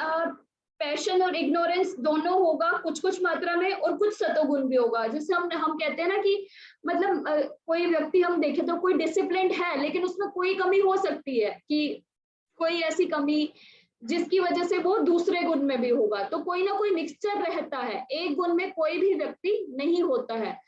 पैशन और इग्नोरेंस दोनों होगा कुछ कुछ मात्रा में, और कुछ सतोगुण भी होगा। जैसे हम कहते हैं ना कि मतलब कोई व्यक्ति हम देखें तो कोई डिसिप्लिन्ड है लेकिन उसमें कोई कमी हो सकती है कि कोई ऐसी कमी जिसकी वजह से वो दूसरे गुण में भी होगा। तो कोई ना कोई मिक्सचर रहता है, एक गुण में कोई भी व्यक्ति नहीं होता है।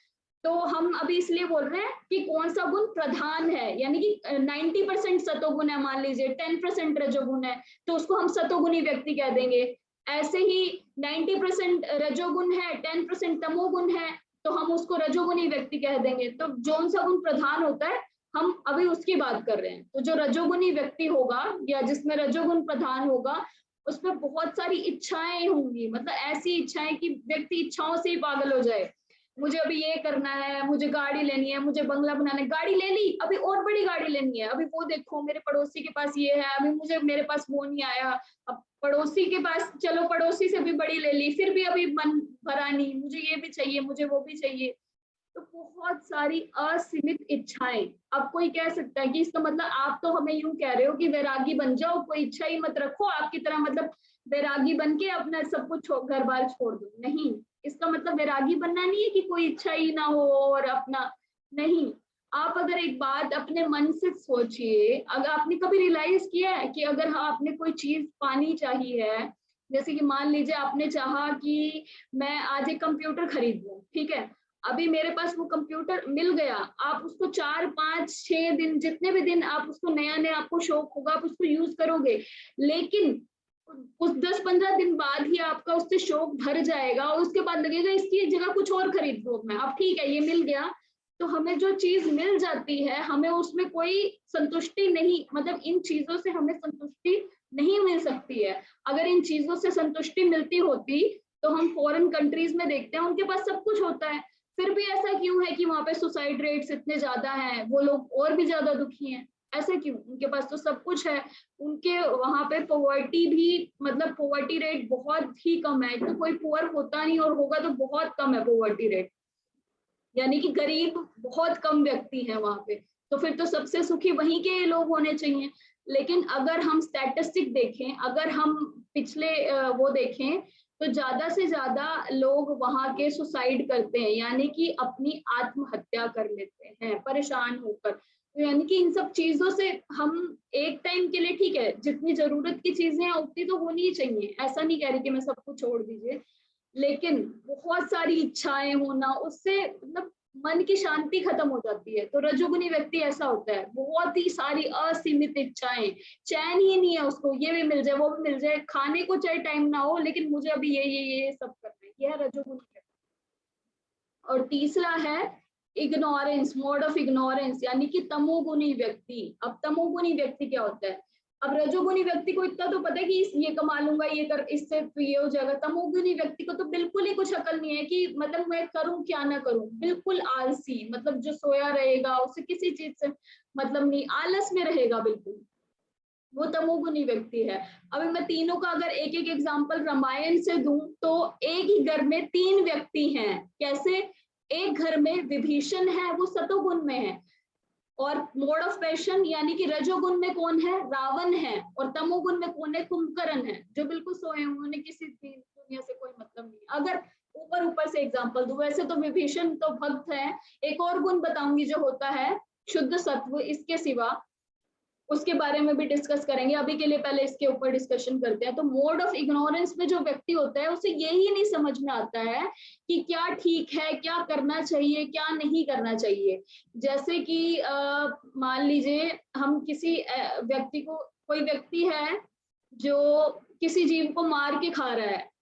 तो हम अभी इसलिए बोल रहे हैं कि कौन सा गुण प्रधान है, यानी कि 90% सतोगुण है, मान लीजिए 10% रजोगुण है तो उसको हम सतोगुणी व्यक्ति कह देंगे। ऐसे ही 90% रजोगुण है, 10% तमोगुण है तो हम उसको रजोगुणी व्यक्ति कह देंगे। तो जौन सा गुण प्रधान होता है हम अभी उसकी बात कर रहे हैं। तो जो रजोगुणी व्यक्ति होगा या जिसमें रजोगुण प्रधान होगा उसमें बहुत सारी इच्छाएं होंगी, मतलब ऐसी इच्छाएं कि व्यक्ति इच्छाओं से ही पागल हो जाए। मुझे अभी ये करना है, मुझे गाड़ी लेनी है, मुझे बंगला बनाना है, गाड़ी ले ली, अभी और बड़ी गाड़ी लेनी है, अभी वो देखो मेरे पड़ोसी के पास ये है, अभी मुझे मेरे पास वो नहीं आया, अब पड़ोसी के पास चलो पड़ोसी से भी बड़ी ले ली, फिर भी अभी मन भरा नहीं, मुझे ये भी चाहिए, मुझे वो भी चाहिए। तो बहुत सारी असीमित इच्छाएं। अब कोई कह सकता है कि इसका मतलब आप तो हमें यूं कह रहे हो कि वैरागी बन जाओ, कोई इच्छा ही मत रखो, आपकी तरह मतलब वैरागी बन के अपना सब कुछ घर बार छोड़ दो। नहीं, इसका मतलब वैरागी बनना नहीं है कि कोई इच्छा ही ना हो और अपना नहीं। आप अगर एक बात अपने मन से सोचिए, अगर आपने कभी रियलाइज किया है कि अगर हाँ आपने कोई चीज पानी चाहिए है, जैसे कि मान लीजिए आपने चाहा कि मैं आज एक कंप्यूटर खरीद लूं, ठीक है, अभी मेरे पास वो कंप्यूटर मिल गया, आप उसको 4, 5, 6 दिन, जितने भी दिन आप उसको नया नया आपको शौक होगा आप उसको यूज करोगे, लेकिन उस 10-15 दिन बाद ही आपका उससे शौक भर जाएगा और उसके बाद लगेगा इसकी जगह कुछ और खरीद लूं मैं। अब ठीक है ये मिल गया, तो हमें जो चीज मिल जाती है हमें उसमें कोई संतुष्टि नहीं, मतलब इन चीजों से हमें संतुष्टि नहीं मिल सकती है। अगर इन चीजों से संतुष्टि मिलती होती तो हम फॉरेन कंट्रीज में देखते हैं उनके पास सब कुछ होता है, फिर भी ऐसा क्यों है कि वहां पे सुसाइड रेट्स इतने ज्यादा हैं, वो लोग और भी ज्यादा दुखी हैं, ऐसा क्यों? उनके पास तो सब कुछ है, उनके वहां पे पॉवर्टी भी, मतलब पॉवर्टी रेट बहुत ही कम है, तो कोई पुअर होता नहीं, और होगा तो बहुत कम है पॉवर्टी रेट, यानी कि गरीब बहुत कम व्यक्ति हैं वहां पे। तो फिर तो सबसे सुखी वहीं के लोग होने चाहिए। लेकिन अगर हम स्टैटिस्टिक देखें, अगर हम पिछले वो देखें तो ज्यादा से ज्यादा लोग वहां के सुसाइड करते हैं, यानी कि अपनी आत्महत्या कर लेते हैं परेशान होकर। तो यानी कि इन सब चीजों से हम एक टाइम के लिए, ठीक है जितनी जरूरत की चीजें हैं उतनी तो होनी ही चाहिए, ऐसा नहीं कह रही कि मैं सब कुछ छोड़ दीजिए, लेकिन बहुत सारी इच्छाएं होना उससे मतलब मन की शांति खत्म हो जाती है। तो रजोगुनी व्यक्ति ऐसा होता है, बहुत ही सारी असीमित इच्छाएं, चैन ही नहीं है उसको, ये भी मिल जाए वो भी मिल जाए, खाने को चाहे टाइम ना हो लेकिन मुझे अभी ये सब करना है, यह रजोगुनी व्यक्ति। और तीसरा है इग्नोरेंस, मोड ऑफ इग्नोरेंस, यानी कि तमोगुनी व्यक्ति। अब तमोगुनी व्यक्ति क्या होता है? अब रजोगुनी व्यक्ति को इतना तो पता है कि ये कमा लूंगा, ये कर, इससे तो ये हो जाएगा। तमोगुनी व्यक्ति को तो बिल्कुल ही कुछ अकल नहीं है कि मतलब मैं करूं क्या ना करूं, बिल्कुल आलसी, मतलब जो सोया रहेगा उसे किसी चीज से मतलब नहीं, आलस में रहेगा बिल्कुल। वो तमोगुनी व्यक्ति है। अभी मैं तीनों का अगर एक एक एग्जाम्पल रामायण से दूं तो एक ही घर में 3 व्यक्ति हैं। कैसे? एक घर में विभीषण है, वो सतोगुण में है, और मोड ऑफ पैशन यानी कि रजोगुण में कौन है? रावण है, और तमोगुण में कौन है? कुंभकर्ण है, जो बिल्कुल सोए हैं, उन्होंने किसी दुनिया से कोई मतलब नहीं। अगर ऊपर ऊपर से एग्जांपल दूं, वैसे तो विभीषण तो भक्त है। एक और गुण बताऊंगी जो होता है शुद्ध सत्व, इसके सिवा उसके बारे में भी डिस्कस करेंगे। अभी के लिए पहले इसके ऊपर डिस्कशन करते हैं। तो मोड ऑफ इग्नोरेंस में जो व्यक्ति होता है उसे यही नहीं समझ में आता है कि क्या ठीक है, क्या करना चाहिए, क्या नहीं करना चाहिए। जैसे कि मान लीजिए हम किसी व्यक्ति को, कोई व्यक्ति है जो किसी जीव को मार के खा रहा है,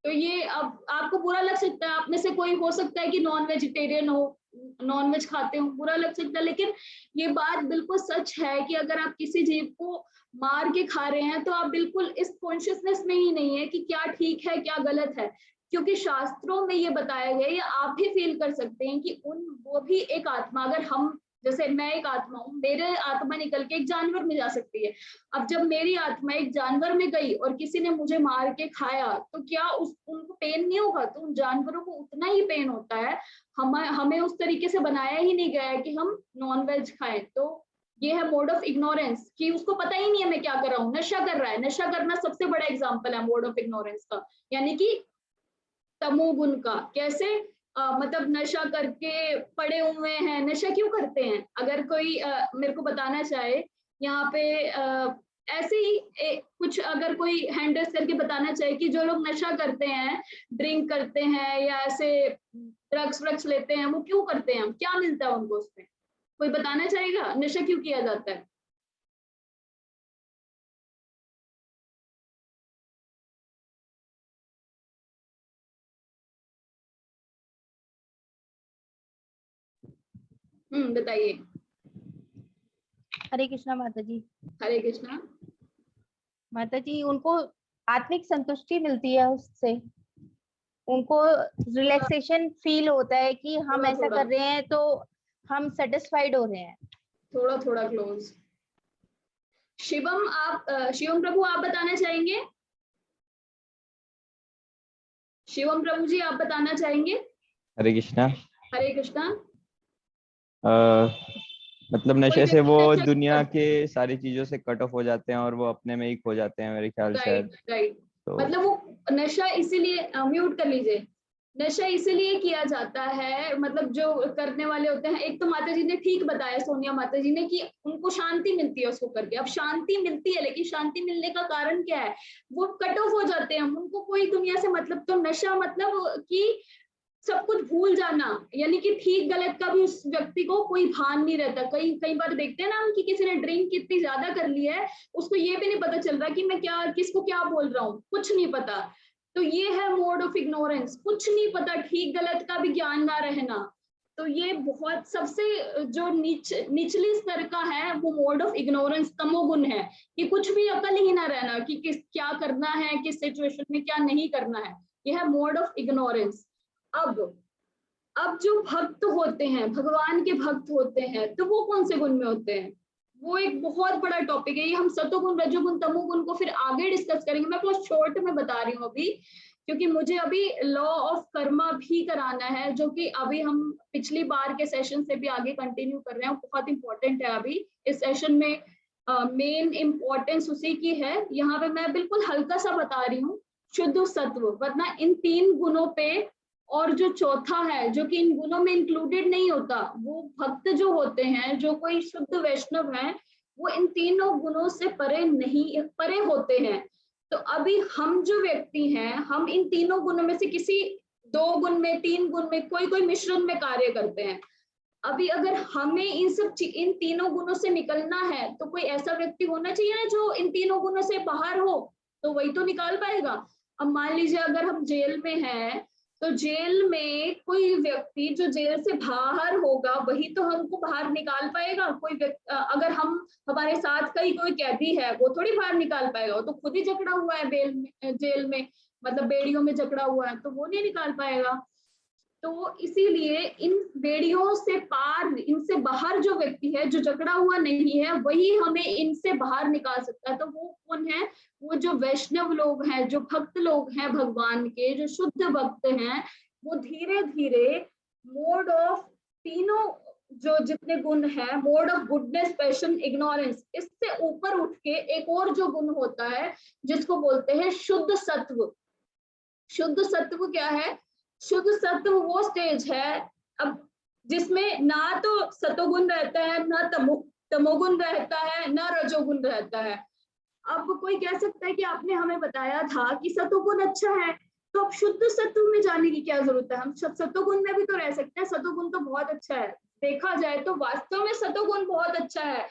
तो ये अब आपको बुरा लग सकता है। आप में से कोई हो सकता है कि नॉन वेजिटेरियन हो, नॉन वेज खाते हो, बुरा लग सकता है, लेकिन ये बात बिल्कुल सच है कि अगर आप किसी जीव को मार के खा रहे हैं तो आप बिल्कुल इस कॉन्शियसनेस में ही नहीं है कि क्या ठीक है क्या गलत है, क्योंकि शास्त्रों में ये बताया गया, या आप भी फील कर सकते हैं कि वो भी एक आत्मा, अगर हम, जैसे मैं एक आत्मा हूँ, मेरे आत्मा निकल के एक जानवर में जा सकती है। अब जब मेरी आत्मा एक जानवर में गई और किसी ने मुझे मार के खाया, तो क्या उनको पेन नहीं होगा? तो उन जानवरों को उतना ही पेन होता है। हमें उस तरीके से बनाया ही नहीं गया है कि हम नॉन वेज खाएं। तो ये है मोड ऑफ इग्नोरेंस, कि उसको पता ही नहीं है मैं क्या कर रहा हूँ। नशा कर रहा है, नशा करना सबसे बड़ा एग्जाम्पल है मोड ऑफ इग्नोरेंस का, यानी कि तमोगुण का। कैसे? मतलब नशा करके पड़े हुए हैं। नशा क्यों करते हैं? अगर कोई मेरे को बताना चाहे यहाँ पे, ऐसे ही कुछ अगर कोई हैंडल्स करके बताना चाहे कि जो लोग नशा करते हैं, ड्रिंक करते हैं या ऐसे ड्रग्स व्रग्स लेते हैं, वो क्यों करते हैं? क्या मिलता है उनको उसमें? कोई बताना चाहेगा नशा क्यों किया जाता है? बताइए। हरे कृष्णा माता जी। हरे कृष्णा। माता जी, उनको आत्मिक संतुष्टि मिलती है उससे, उनको रिलैक्सेशन फील होता है कि हम थोड़ा ऐसा थोड़ा कर रहे हैं तो हम सेटिस्फाइड हो रहे हैं। थोड़ा थोड़ा क्लोज। शिवम, आप शिवम प्रभु आप बताना चाहेंगे? शिवम प्रभु जी आप बताना चाहेंगे? हरे कृष्णा। हरे कृष्णा। मतलब कोई नशे से व्यक्ति वो नशा दुनिया के सारी चीजों से कट ऑफ हो जाते हैं और वो अपने में ही खो जाते हैं मेरे ख्याल से। Right right. तो मतलब वो नशा इसीलिए, म्यूट कर लीजिए। नशा इसीलिए किया जाता है, मतलब जो करने वाले होते हैं, एक तो माता जी ने ठीक बताया, सोनिया माता जी ने, कि उनको शांति मिलती है उसको करके। अब शांति मिलती है, लेकिन शांति मिलने का कारण क्या है? वो कट ऑफ हो जाते हैं, उनको कोई दुनिया से मतलब। तो नशा मतलब कि सब कुछ भूल जाना, यानी कि ठीक गलत का भी उस व्यक्ति को कोई भान नहीं रहता। कई कई बार देखते हैं ना हम कि किसी ने ड्रिंक कितनी ज्यादा कर ली है, उसको ये भी नहीं पता चल रहा कि मैं क्या, किसको क्या बोल रहा हूँ, कुछ नहीं पता। तो ये है मोड ऑफ इग्नोरेंस, कुछ नहीं पता, ठीक गलत का भी ज्ञान ना रहना। तो ये बहुत सबसे जो निचली स्तर का है वो मोड ऑफ इग्नोरेंस, तमोगुण है, कि कुछ भी अकल ही ना रहना कि किस क्या करना है, किस सिचुएशन में क्या नहीं करना है। यह है मोड ऑफ इग्नोरेंस। अब जो भक्त होते हैं, भगवान के भक्त होते हैं, तो वो कौन से गुण में होते हैं? वो एक बहुत बड़ा टॉपिक है। ये हम सतोगुण, रजोगुण, तमोगुण को फिर आगे डिस्कस करेंगे। मैं बहुत शॉर्ट में बता रही हूँ अभी, क्योंकि मुझे अभी लॉ ऑफ कर्मा भी कराना है, जो कि अभी हम पिछली बार के सेशन से भी आगे कंटिन्यू कर रहे हैं। बहुत इंपॉर्टेंट है। अभी इस सेशन में मेन इंपॉर्टेंस उसी की है। यहाँ पे मैं बिल्कुल हल्का सा बता रही हूँ, शुद्ध सत्व, वरना इन 3 गुणों पे, और जो चौथा है जो कि इन गुणों में इंक्लूडेड नहीं होता, वो भक्त जो होते हैं, जो कोई शुद्ध वैष्णव है, वो इन तीनों गुणों से परे होते हैं। तो अभी हम जो व्यक्ति हैं, हम इन तीनों गुणों में से किसी 2 गुण में, 3 गुण में, कोई मिश्रण में कार्य करते हैं। अभी अगर हमें इन तीनों गुणों से निकलना है, तो कोई ऐसा व्यक्ति होना चाहिए ना जो इन तीनों गुणों से बाहर हो, तो वही तो निकाल पाएगा। अब मान लीजिए अगर हम जेल में हैं, तो जेल में कोई व्यक्ति जो जेल से बाहर होगा, वही तो हमको बाहर निकाल पाएगा। अगर हमारे साथ कोई कैदी है, वो थोड़ी बाहर निकाल पाएगा, वो तो खुद ही जकड़ा हुआ है जेल में, मतलब बेड़ियों में जकड़ा हुआ है, तो वो नहीं निकाल पाएगा। तो इसीलिए इन बेड़ियों से पार, इनसे बाहर जो व्यक्ति है, जो जकड़ा हुआ नहीं है, वही हमें इनसे बाहर निकाल सकता है। तो वो कौन है? वो जो वैष्णव लोग हैं, जो भक्त लोग हैं भगवान के, जो शुद्ध भक्त हैं, वो धीरे धीरे मोड ऑफ तीनों जो जितने गुण है, mode of goodness, passion, ignorance, इससे ऊपर उठ के एक और जो गुण होता है जिसको बोलते हैं शुद्ध सत्व। शुद्ध सत्व क्या है? शुद्ध सत्व वो स्टेज है अब जिसमें ना तो सतोगुण रहता है, ना तमोगुण रहता है, ना रजोगुण रहता है। अब कोई कह सकता है कि आपने हमें बताया था कि सतोगुण अच्छा है, तो अब शुद्ध सत्व में जाने की क्या जरूरत है? हम सतोगुण में भी तो रह सकते हैं, सतोगुण तो बहुत अच्छा है। देखा जाए तो वास्तव में सतोगुण बहुत अच्छा है।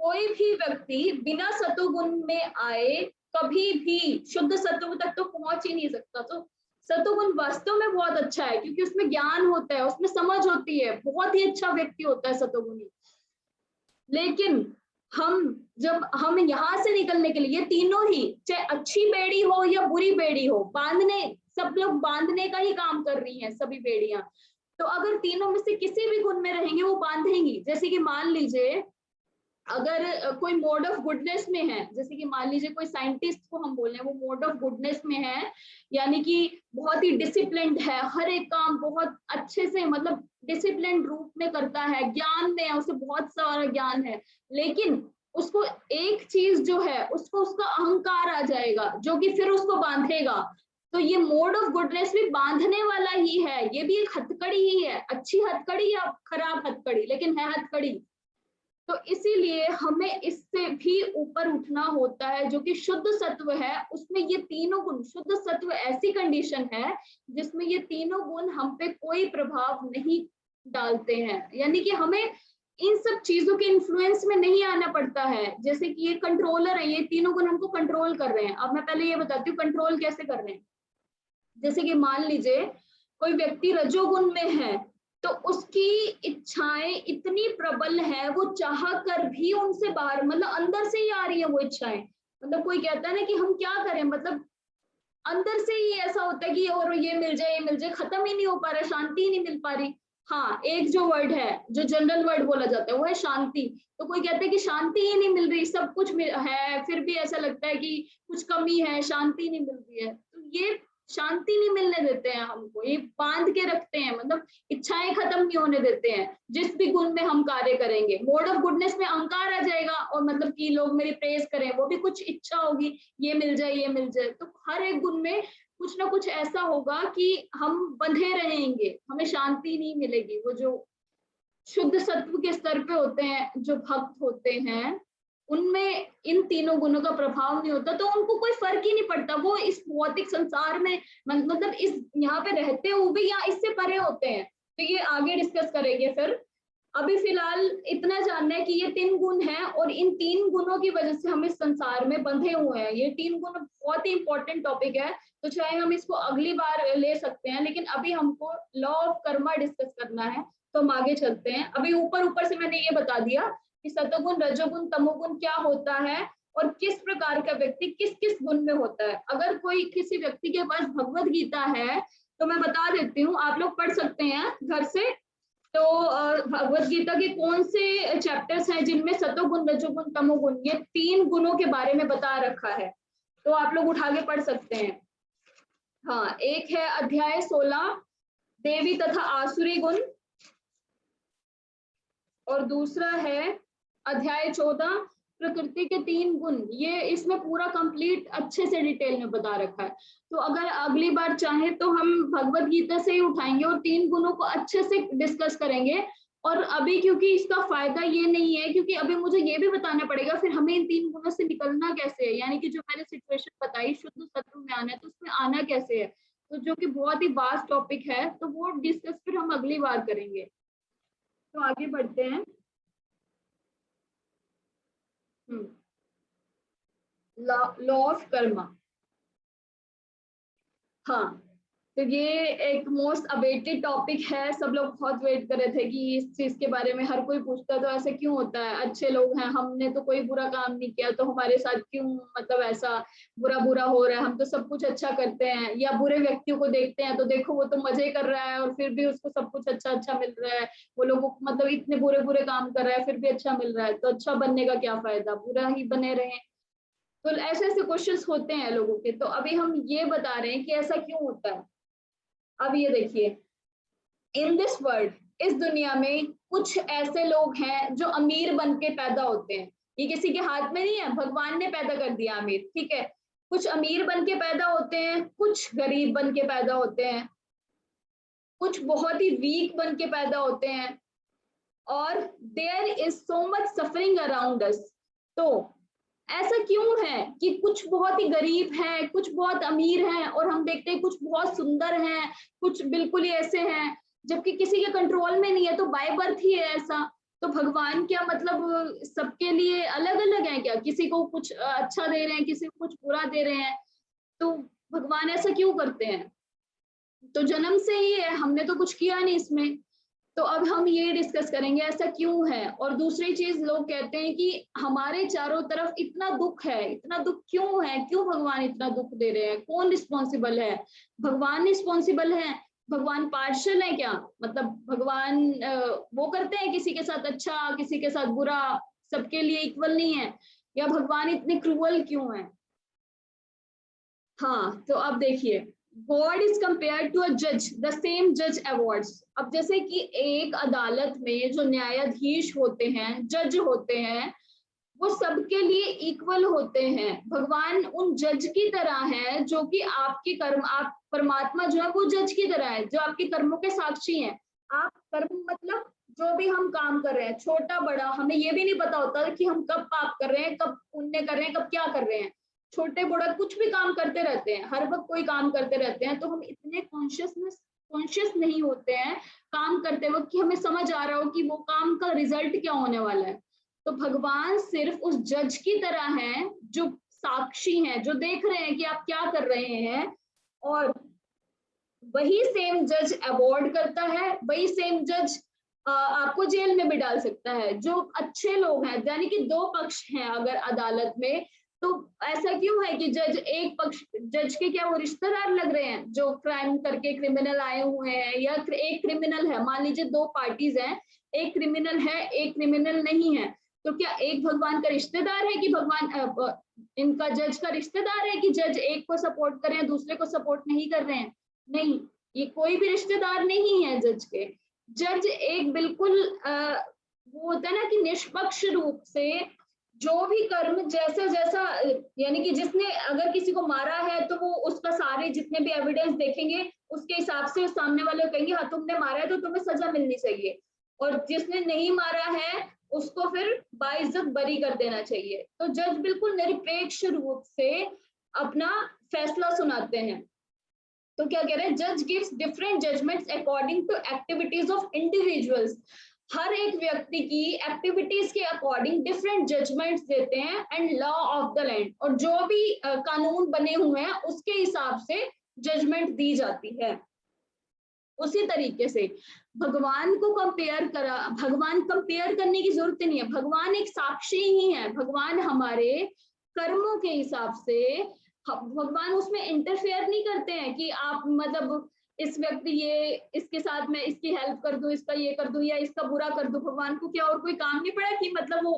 कोई भी व्यक्ति बिना सतोगुण में आए कभी भी शुद्ध सत्व तक तो पहुंच ही नहीं सकता। तो सतोगुण वास्तव में बहुत अच्छा है, क्योंकि उसमें ज्ञान होता है, उसमें समझ होती है, बहुत ही अच्छा व्यक्ति होता है सतोगुणी। लेकिन जब हम यहाँ से निकलने के लिए, तीनों ही, चाहे अच्छी बेड़ी हो या बुरी बेड़ी हो, बांधने, सब लोग बांधने का ही काम कर रही हैं सभी बेड़ियां। तो अगर तीनों में से किसी भी गुण में रहेंगे वो बांधेंगी। जैसे कि मान लीजिए अगर कोई मोड ऑफ गुडनेस में है, जैसे कि मान लीजिए कोई साइंटिस्ट को हम बोल रहे हैं, वो मोड ऑफ गुडनेस में है, यानी कि बहुत ही डिसिप्लिन्ड है, हर एक काम बहुत अच्छे से, मतलब डिसिप्लिन्ड रूप में करता है, ज्ञान में है, उसे बहुत सारा ज्ञान है, लेकिन उसको एक चीज जो है, उसको उसका अहंकार आ जाएगा जो कि फिर उसको बांधेगा। तो ये मोड ऑफ गुडनेस भी बांधने वाला ही है, ये भी एक हथकड़ी ही है, अच्छी हथकड़ी या खराब हथकड़ी, लेकिन है हथकड़ी। तो इसीलिए हमें इससे भी ऊपर उठना होता है, जो कि शुद्ध सत्व है। उसमें ये तीनों गुण, शुद्ध सत्व ऐसी कंडीशन है जिसमें ये तीनों गुण हम पे कोई प्रभाव नहीं डालते हैं, यानी कि हमें इन सब चीजों के इन्फ्लुएंस में नहीं आना पड़ता है। जैसे कि ये कंट्रोलर है, ये तीनों गुण हमको कंट्रोल कर रहे हैं। अब मैं पहले ये बताती हूँ कंट्रोल कैसे कर रहे हैं। जैसे कि मान लीजिए कोई व्यक्ति रजोगुण में है, तो उसकी इच्छाएं इतनी प्रबल है, वो चाह कर भी उनसे बाहर, मतलब अंदर से ही आ रही है वो इच्छाएं। मतलब कोई कहता है ना कि हम क्या करें, मतलब अंदर से ही ऐसा होता है कि और ये मिल जाए, ये मिल जाए, खत्म ही नहीं हो पा रहा, शांति ही नहीं मिल पा रही। हाँ, एक जो वर्ड है, जो जनरल वर्ड बोला जाता है, वो है शांति। तो कोई कहता है कि शांति ही नहीं मिल रही, सब कुछ है, फिर भी ऐसा लगता है कि कुछ कमी है, शांति नहीं मिल रही है। तो ये शांति नहीं मिलने देते हैं हमको, ये बांध के रखते हैं, मतलब इच्छाएं खत्म नहीं होने देते हैं। जिस भी गुण में हम कार्य करेंगे, मोड ऑफ गुडनेस में अहंकार आ जाएगा, और मतलब कि लोग मेरी प्रेज करें, वो भी कुछ इच्छा होगी, ये मिल जाए, ये मिल जाए। तो हर एक गुण में कुछ ना कुछ ऐसा होगा कि हम बंधे रहेंगे, हमें शांति नहीं मिलेगी। वो जो शुद्ध सत्व के स्तर पे होते हैं, जो भक्त होते हैं, उनमें इन तीनों गुणों का प्रभाव नहीं होता, तो उनको कोई फर्क ही नहीं पड़ता। वो इस भौतिक संसार में, मतलब इस यहाँ पे रहते हुए भी या इससे परे होते हैं। तो ये आगे डिस्कस करेंगे फिर। अभी फिलहाल इतना जानना है कि ये 3 गुण हैं, और इन 3 गुणों की वजह से हम इस संसार में बंधे हुए हैं। ये 3 गुण बहुत ही इंपॉर्टेंट टॉपिक है, तो चाहे हम इसको अगली बार ले सकते हैं, लेकिन अभी हमको लॉ ऑफ कर्मा डिस्कस करना है, तो हम आगे चलते हैं। अभी ऊपर ऊपर से मैंने ये बता दिया कि सतोगुण, रजोगुण, तमोगुण क्या होता है, और किस प्रकार का व्यक्ति किस किस गुण में होता है। अगर कोई किसी व्यक्ति के पास भगवत गीता है, तो मैं बता देती हूँ, आप लोग पढ़ सकते हैं घर से। तो भगवत गीता के कौन से चैप्टर्स हैं जिनमें सतोगुण, रजोगुण, तमोगुण, ये 3 गुणों के बारे में बता रखा है, तो आप लोग उठा के पढ़ सकते हैं। हाँ, एक है अध्याय 16 देवी तथा आसुरी गुण, और दूसरा है अध्याय 14 प्रकृति के 3 गुण। ये इसमें पूरा कंप्लीट अच्छे से डिटेल में बता रखा है। तो अगर अगली बार चाहे तो हम भगवत गीता से ही उठाएंगे और 3 गुणों को अच्छे से डिस्कस करेंगे। और अभी क्योंकि इसका फायदा ये नहीं है, क्योंकि अभी मुझे ये भी बताना पड़ेगा फिर हमें इन 3 गुणों से निकलना कैसे है, यानी कि जो मैंने सिचुएशन बताई शुद्ध सत्व में आना है, तो उसमें आना कैसे है, तो जो कि बहुत ही वास्ट टॉपिक है, तो वो डिस्कस फिर हम अगली बार करेंगे। तो आगे बढ़ते हैं। Law of Karma. हाँ, तो ये एक मोस्ट अवेटेड टॉपिक है, सब लोग बहुत वेट कर रहे थे कि इस चीज के बारे में हर कोई पूछता है तो ऐसे क्यों होता है, अच्छे लोग हैं, हमने तो कोई बुरा काम नहीं किया तो हमारे साथ क्यों मतलब ऐसा बुरा बुरा हो रहा है, हम तो सब कुछ अच्छा करते हैं। या बुरे व्यक्तियों को देखते हैं तो देखो वो तो मजे कर रहा है और फिर भी उसको सब कुछ अच्छा अच्छा मिल रहा है, वो लोग मतलब इतने बुरे बुरे काम कर रहा है फिर भी अच्छा मिल रहा है, तो अच्छा बनने का क्या फायदा, बुरा ही बने रहे। तो ऐसे ऐसे क्वेश्चंस होते हैं लोगों के। तो अभी हम ये बता रहे हैं कि ऐसा क्यों होता है। अब ये देखिए, इन दिस वर्ल्ड, इस दुनिया में कुछ ऐसे लोग हैं जो अमीर बन के पैदा होते हैं, ये किसी के हाथ में नहीं है, भगवान ने पैदा कर दिया अमीर, ठीक है। कुछ अमीर बन के पैदा होते हैं, कुछ गरीब बन के पैदा होते हैं, कुछ बहुत ही वीक बन के पैदा होते हैं, और there is so much suffering around us. तो ऐसा क्यों है कि कुछ बहुत ही गरीब हैं, कुछ बहुत अमीर हैं, और हम देखते हैं कुछ बहुत सुंदर हैं, कुछ बिल्कुल ही ऐसे हैं, जबकि किसी के कंट्रोल में नहीं है, तो बाय बर्थ ही है ऐसा। तो भगवान क्या मतलब सबके लिए अलग अलग है क्या, किसी को कुछ अच्छा दे रहे हैं, किसी को कुछ बुरा दे रहे हैं, तो भगवान ऐसा क्यों करते हैं। तो जन्म से ही है, हमने तो कुछ किया नहीं इसमें। तो अब हम ये डिस्कस करेंगे ऐसा क्यों है। और दूसरी चीज, लोग कहते हैं कि हमारे चारों तरफ इतना दुख है, इतना दुख क्यों है, क्यों भगवान इतना दुख दे रहे हैं, कौन रिस्पॉन्सिबल है, भगवान रिस्पॉन्सिबल है, भगवान पार्शियल है क्या, मतलब भगवान वो करते हैं किसी के साथ अच्छा किसी के साथ बुरा, सबके लिए इक्वल नहीं है, या भगवान इतने क्रूअल क्यों है। हाँ, तो अब देखिए, God is compared to a जज, द सेम जज अवार्ड्स। अब जैसे कि एक अदालत में जो न्यायाधीश होते हैं, जज होते हैं, वो सबके लिए इक्वल होते हैं। भगवान उन जज की तरह है जो कि आपके कर्म, आप परमात्मा जो है वो जज की तरह है, जो आपके कर्मों के साक्षी हैं। आप कर्म मतलब जो भी हम काम कर रहे हैं, छोटा बड़ा, हमें ये भी नहीं पता होता कि हम कब पाप कर रहे हैं, कब पुण्य कर रहे हैं, कब क्या कर रहे हैं, छोटे बड़ा कुछ भी काम करते रहते हैं, हर वक्त कोई काम करते रहते हैं, तो हम इतने कॉन्शियस नहीं होते हैं काम करते वक्त कि हमें समझ आ रहा हो कि वो काम का रिजल्ट क्या होने वाला है। तो भगवान सिर्फ उस जज की तरह हैं जो साक्षी हैं, जो देख रहे हैं कि आप क्या कर रहे हैं, और वही सेम जज अवॉर्ड करता है, वही सेम जज आपको जेल में भी डाल सकता है। जो अच्छे लोग हैं, यानी कि दो पक्ष हैं अगर अदालत में, तो ऐसा क्यों है कि जज एक पक्ष, जज के क्या वो रिश्तेदार लग रहे हैं जो क्राइम करके क्रिमिनल आए हुए हैं, या एक क्रिमिनल है, मान लीजिए दो पार्टीज हैं, एक क्रिमिनल है एक क्रिमिनल नहीं है, तो क्या एक भगवान का रिश्तेदार है कि भगवान इनका जज का रिश्तेदार है कि जज एक को सपोर्ट कर रहे हैं दूसरे को सपोर्ट नहीं कर रहे हैं। नहीं, ये कोई भी रिश्तेदार नहीं है जज के। जज एक बिल्कुल वो होता है ना कि निष्पक्ष रूप से जो भी कर्म जैसा जैसा, यानी कि जिसने अगर किसी को मारा है तो वो उसका सारे जितने भी एविडेंस देखेंगे उसके हिसाब से सामने वाले कहेंगे हाँ तुमने मारा है तो तुम्हें सजा मिलनी चाहिए, और जिसने नहीं मारा है उसको फिर बाइज्जत बरी कर देना चाहिए। तो जज बिल्कुल निरपेक्ष रूप से अपना फैसला सुनाते हैं। तो क्या कह रहे हैं, जज gives different judgments according to activities of individuals. हर एक व्यक्ति की एक्टिविटीज के अकॉर्डिंग डिफरेंट जजमेंट्स देते हैं, and law of the land, और जो भी कानून बने हुए हैं उसके हिसाब से जजमेंट दी जाती है। उसी तरीके से भगवान को कंपेयर करा, भगवान कंपेयर करने की जरूरत नहीं है, भगवान एक साक्षी ही है। भगवान हमारे कर्मों के हिसाब से, भगवान उसमें इंटरफेयर नहीं करते हैं कि आप मतलब इस व्यक्ति ये इसके साथ मैं इसकी हेल्प कर दूं, इसका ये कर दूं या इसका बुरा कर दूं। भगवान को क्या और कोई काम नहीं पड़ा कि मतलब वो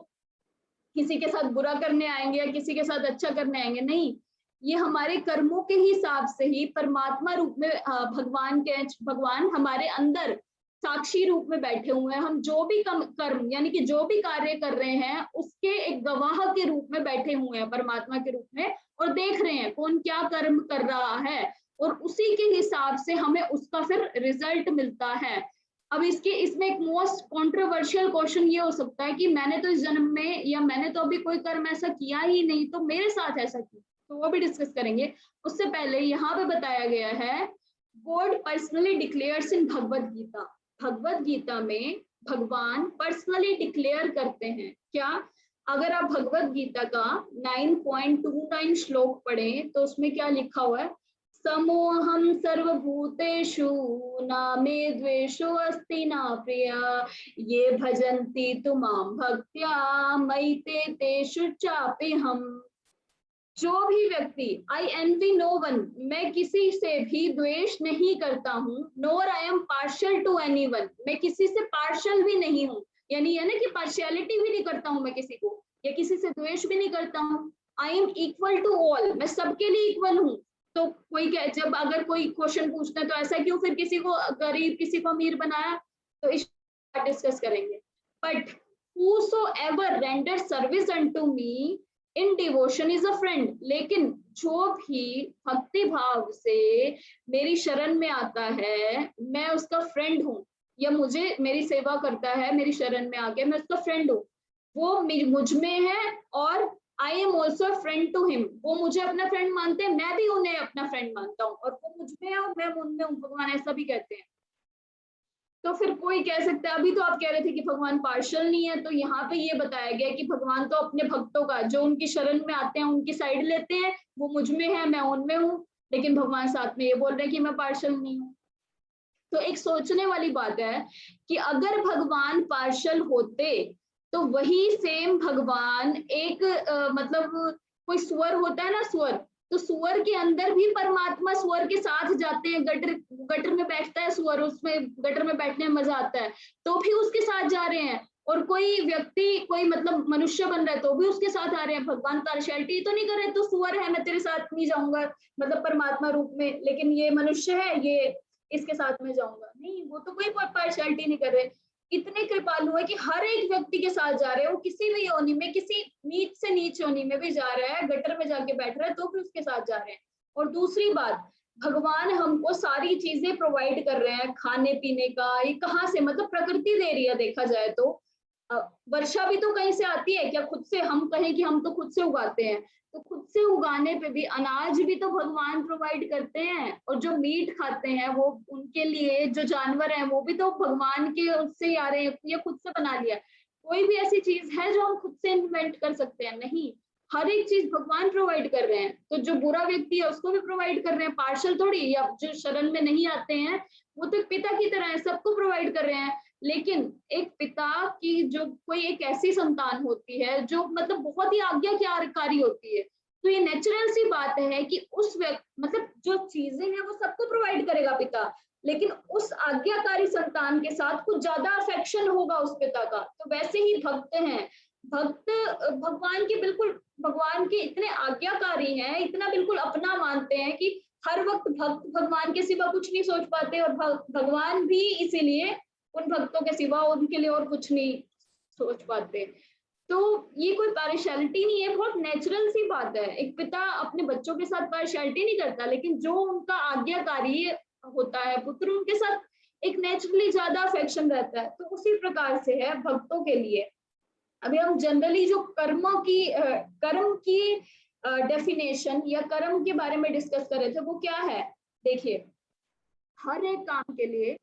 किसी के साथ बुरा करने आएंगे या किसी के साथ अच्छा करने आएंगे, नहीं, ये हमारे कर्मों के हिसाब से ही परमात्मा रूप में भगवान हमारे अंदर साक्षी रूप में बैठे हुए हैं। हम जो भी कर्म यानी कि जो भी कार्य कर रहे हैं उसके एक गवाह के रूप में बैठे हुए हैं परमात्मा के रूप में, और देख रहे हैं कौन क्या कर्म कर रहा है, और उसी के हिसाब से हमें उसका फिर रिजल्ट मिलता है। अब इसमें एक मोस्ट कंट्रोवर्शियल क्वेश्चन ये हो सकता है कि मैंने तो इस जन्म में या मैंने तो अभी कोई कर्म ऐसा किया ही नहीं, तो मेरे साथ ऐसा क्यों, तो वो भी डिस्कस करेंगे। उससे पहले यहाँ पे बताया गया है, गॉड पर्सनली डिक्लेयर्स इन भगवद गीता। भगवद गीता में भगवान पर्सनली डिक्लेयर करते हैं क्या, अगर आप भगवद गीता का 9.29 श्लोक पढ़ें तो उसमें क्या लिखा हुआ है, समोहम सर्वभूतेषु न मे द्वेषो अस्ति न प्रिया ये भजन्ति तु मां भक्त्या मयि ते तेषु चापि हम। जो भी व्यक्ति, आई एनवी नो वन, मैं किसी से भी द्वेष नहीं करता हूँ, nor I am partial to anyone, मैं किसी से पार्शियल भी नहीं हूँ, यानी है ना कि पार्शियलिटी भी नहीं करता हूँ मैं किसी को, या किसी से द्वेष भी नहीं करता हूँ। I am equal to all, मैं सबके लिए इक्वल हूँ। तो कोई जब अगर कोई क्वेश्चन पूछता है तो ऐसा क्यों फिर किसी को गरीब किसी को अमीर बनाया, तो इस डिस्कस करेंगे। But whosoever render service unto me in devotion is a friend, लेकिन जो भी भक्ति भाव से मेरी शरण में आता है मैं उसका फ्रेंड हूँ, या मुझे मेरी सेवा करता है मेरी शरण में आके, मैं उसका फ्रेंड हूँ, वो मुझ में है और I am also friend to him, वो मुझे अपना फ्रेंड मानते हैं, मैं भी उन्हें अपना फ्रेंड मानता हूँ, और वो मुझ में है और मैं उनमें हूँ, भगवान ऐसा भी कहते हैं। तो फिर कोई कह सकता है, अभी तो आप कह रहे थे कि भगवान पार्शियल नहीं है, तो यहाँ पे ये बताया गया कि भगवान तो अपने भक्तों का, जो उनकी शरण में आते हैं उनकी साइड लेते हैं, वो मुझ में है मैं उनमें हूँ, लेकिन भगवान साथ में ये बोल रहे हैं कि मैं पार्शियल नहीं हूँ। तो एक सोचने वाली बात है कि अगर भगवान पार्शियल होते तो वही सेम भगवान एक मतलब कोई स्वर होता है ना, स्वर, तो सुअर के अंदर भी परमात्मा स्वर के साथ जाते हैं, गटर में बैठता है सुअर, उसमें गटर में बैठने में मजा आता है, तो भी उसके साथ जा रहे हैं, और कोई व्यक्ति कोई मतलब मनुष्य बन रहा है तो भी उसके साथ आ रहे हैं। भगवान पार्शियलिटी तो नहीं कर रहे, तो सुअर है मैं तेरे साथ नहीं जाऊंगा मतलब परमात्मा रूप में, लेकिन ये मनुष्य है ये इसके साथ में जाऊंगा, नहीं, वो तो कोई पार्शियलिटी नहीं कर रहे। इतने कृपालु है कि हर एक व्यक्ति के साथ जा रहे हैं, वो किसी भी योनि में, किसी नीच से नीच योनि में भी जा रहा है, गटर में जाके बैठ रहा है तो भी उसके साथ जा रहे हैं। और दूसरी बात, भगवान हमको सारी चीजें प्रोवाइड कर रहे हैं, खाने पीने का, ये कहाँ से, मतलब प्रकृति दे रही है, देखा जाए तो वर्षा भी तो कहीं से आती है क्या, खुद से हम कहें कि हम तो खुद से उगाते हैं, तो खुद से उगाने पे भी अनाज भी तो भगवान प्रोवाइड करते हैं, और जो मीट खाते हैं वो उनके लिए, जो जानवर हैं वो भी तो भगवान के उससे ही आ रहे हैं, ये खुद से बना लिया। कोई भी ऐसी चीज है जो हम खुद से इन्वेंट कर सकते हैं? नहीं, हर एक चीज भगवान प्रोवाइड कर रहे हैं। तो जो बुरा व्यक्ति है उसको भी प्रोवाइड कर रहे हैं, पार्शल थोड़ी, या जो शरण में नहीं आते हैं वो तो पिता की तरह है, सबको प्रोवाइड कर रहे हैं। लेकिन एक पिता की जो कोई एक ऐसी संतान होती है जो मतलब बहुत ही आज्ञाकारी होती है, तो ये नेचुरल सी बात है कि उस मतलब जो चीजें हैं वो सबको प्रोवाइड करेगा पिता, लेकिन उस आज्ञाकारी संतान के साथ कुछ ज्यादा अफेक्शन होगा उस पिता का। तो वैसे ही भक्त हैं, भक्त भगवान के बिल्कुल, भगवान के इतने आज्ञाकारी हैं, इतना बिल्कुल अपना मानते हैं कि हर वक्त भक्त भगवान के सिवा कुछ नहीं सोच पाते, और भगवान भी इसीलिए उन भक्तों के सिवा उनके लिए और कुछ नहीं सोच पाते। तो ये कोई पार्शियलिटी नहीं है, बहुत नेचुरल सी बात है। एक पिता अपने बच्चों के साथ पार्शियलिटी नहीं करता, लेकिन जो उनका आज्ञाकारी होता है पुत्र, उनके साथ एक नेचुरली ज्यादा अफेक्शन रहता है। तो उसी प्रकार से है भक्तों के लिए। अभी हम जनरली जो कर्म की डेफिनेशन या कर्म के बारे में डिस्कस कर रहे थे, वो क्या है? देखिए, हर एक काम के लिए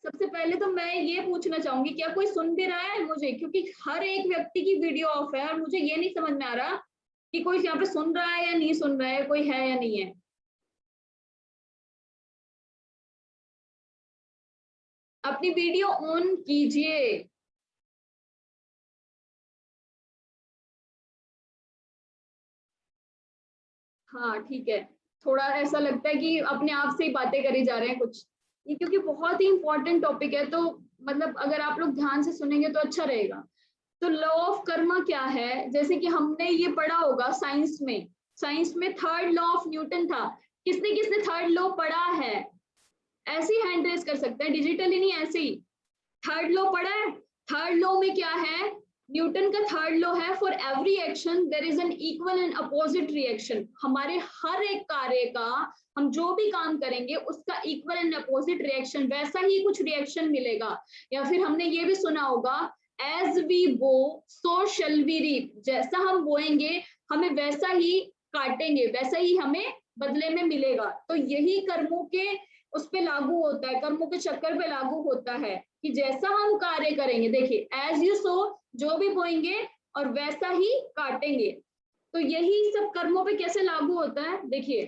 सबसे पहले तो मैं ये पूछना चाहूंगी, क्या कोई सुन भी रहा है मुझे? क्योंकि हर एक व्यक्ति की वीडियो ऑफ है और मुझे ये नहीं समझ में आ रहा कि कोई यहाँ पे सुन रहा है या नहीं सुन रहा है, कोई है या नहीं है। अपनी वीडियो ऑन कीजिए। हाँ ठीक है, थोड़ा ऐसा लगता है कि अपने आप से ही बातें करी जा रहे हैं कुछ, ये क्योंकि बहुत ही इंपॉर्टेंट टॉपिक है, तो मतलब अगर आप लोग ध्यान से सुनेंगे तो अच्छा रहेगा। तो लॉ ऑफ कर्मा क्या है? जैसे कि हमने ये पढ़ा होगा साइंस में थर्ड लॉ ऑफ न्यूटन था। किसने किसने थर्ड लॉ पढ़ा है? ऐसे ही हैंड रेज कर सकते हैं, डिजिटली नहीं, ऐसे ही। थर्ड लॉ पढ़ा है? थर्ड लॉ में क्या है? न्यूटन का थर्ड लॉ है, for every action there is an equal and opposite reaction. हमारे हर एक कार्य का, हम जो भी काम करेंगे उसका इक्वल एंड अपोजिट रिएक्शन, वैसा ही कुछ रिएक्शन मिलेगा। या फिर हमने ये भी सुना होगा, एज वी बो सो शैल वी रीप, जैसा हम बोएंगे हमें वैसा ही काटेंगे, वैसा ही हमें बदले में मिलेगा। तो यही कर्मों के उस पे लागू होता है, कर्मों के चक्कर पे लागू होता है कि जैसा हम कार्य करेंगे, देखिए एज यू सो, जो भी बोएंगे और वैसा ही काटेंगे। तो यही सब कर्मों पे कैसे लागू होता है? देखिए,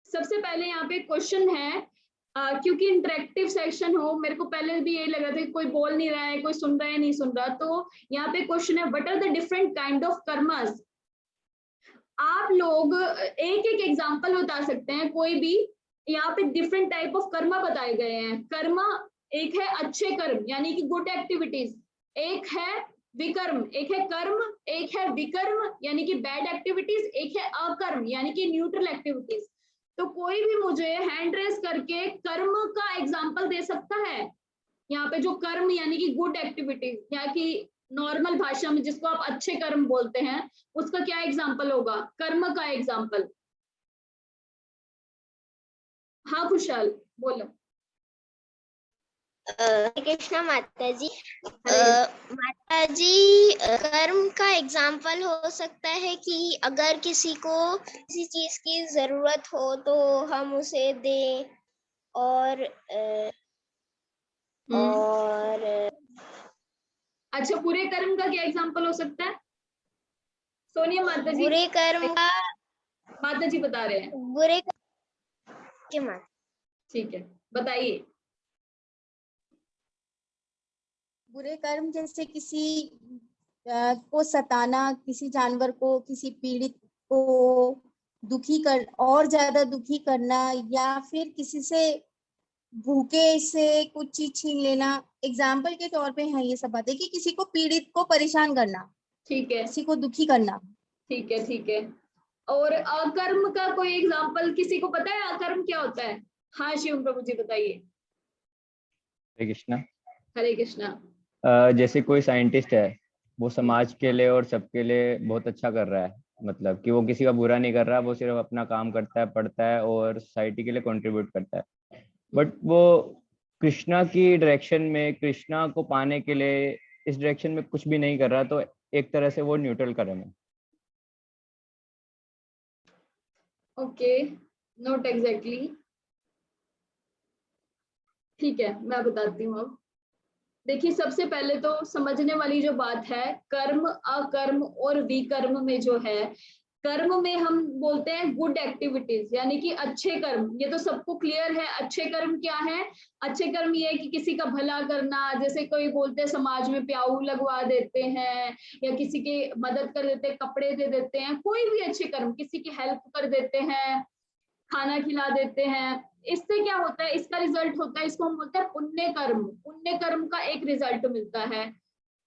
सबसे पहले यहाँ पे क्वेश्चन है, क्योंकि इंटरेक्टिव सेक्शन हो, मेरे को पहले भी यही लग रहा था कि कोई बोल नहीं रहा है, कोई सुन रहा है नहीं सुन रहा, तो यहाँ पे क्वेश्चन है what are the different kind of karmas. आप लोग एक एक एग्जांपल बता सकते हैं कोई भी। यहाँ पे डिफरेंट टाइप ऑफ कर्मा बताए गए हैं। कर्मा एक है अच्छे कर्म यानी कि गुड एक्टिविटीज, एक है विकर्म, एक है कर्म, एक है विकर्म यानी कि बैड एक्टिविटीज, एक है अकर्म यानी कि न्यूट्रल एक्टिविटीज। तो कोई भी मुझे हैंड रेस करके कर्म का एग्जांपल दे सकता है? यहाँ पे जो कर्म यानी कि गुड एक्टिविटीज या कि नॉर्मल भाषा में जिसको आप अच्छे कर्म बोलते हैं, उसका क्या एग्जांपल होगा? कर्म का एग्जांपल। हाँ खुशहाल बोलो। कृष्णा माता जी, माता जी कर्म का एग्जाम्पल हो सकता है कि अगर किसी को किसी चीज की जरूरत हो तो हम उसे दें, और अच्छा, बुरे कर्म का क्या एग्जांपल हो सकता है? सोनिया माता जी, बुरे कर्म का, माता जी बता रहे हैं। बुरे कर्म, ठीक है, बताइए। बुरे कर्म जैसे किसी को सताना, किसी जानवर को, किसी पीड़ित को दुखी कर और ज्यादा दुखी करना, या फिर किसी से भूखे से कुछ चीज छीन लेना। एग्जाम्पल के तौर पे है ये सब बातें कि किसी को पीड़ित को परेशान करना, ठीक है, किसी को दुखी करना। ठीक है, ठीक है। और अकर्म का कोई एग्जांपल किसी को पता है? अकर्म क्या होता है? हाँ शिव प्रभु जी बताइए। हरे कृष्णा। हरे कृष्णा। जैसे कोई साइंटिस्ट है, वो समाज के लिए और सबके लिए बहुत अच्छा कर रहा है, मतलब कि वो किसी का बुरा नहीं कर रहा, वो सिर्फ अपना काम करता है, पढ़ता है और सोसाइटी के लिए कंट्रीब्यूट करता है। बट वो कृष्णा की डायरेक्शन में, कृष्णा को पाने के लिए इस डायरेक्शन में कुछ भी नहीं कर रहा, तो एक तरह से वो न्यूट्रल कर्म है। Okay, note exactly. ठीक है, मैं बताती हूँ अब। देखिए, सबसे पहले तो समझने वाली जो बात है, कर्म अकर्म और विकर्म में जो है, कर्म में हम बोलते हैं गुड एक्टिविटीज यानी कि अच्छे कर्म। ये तो सबको क्लियर है। अच्छे कर्म क्या है? अच्छे कर्म ये है कि किसी का भला करना, जैसे कोई बोलते हैं समाज में प्याऊ लगवा देते हैं या किसी की मदद कर देते हैं, कपड़े दे देते हैं, कोई भी अच्छे कर्म, किसी की हेल्प कर देते हैं, खाना खिला देते हैं। इससे क्या होता है? इसका रिजल्ट होता है, इसको हम बोलते हैं पुण्य कर्म। पुण्य कर्म का एक रिजल्ट मिलता है।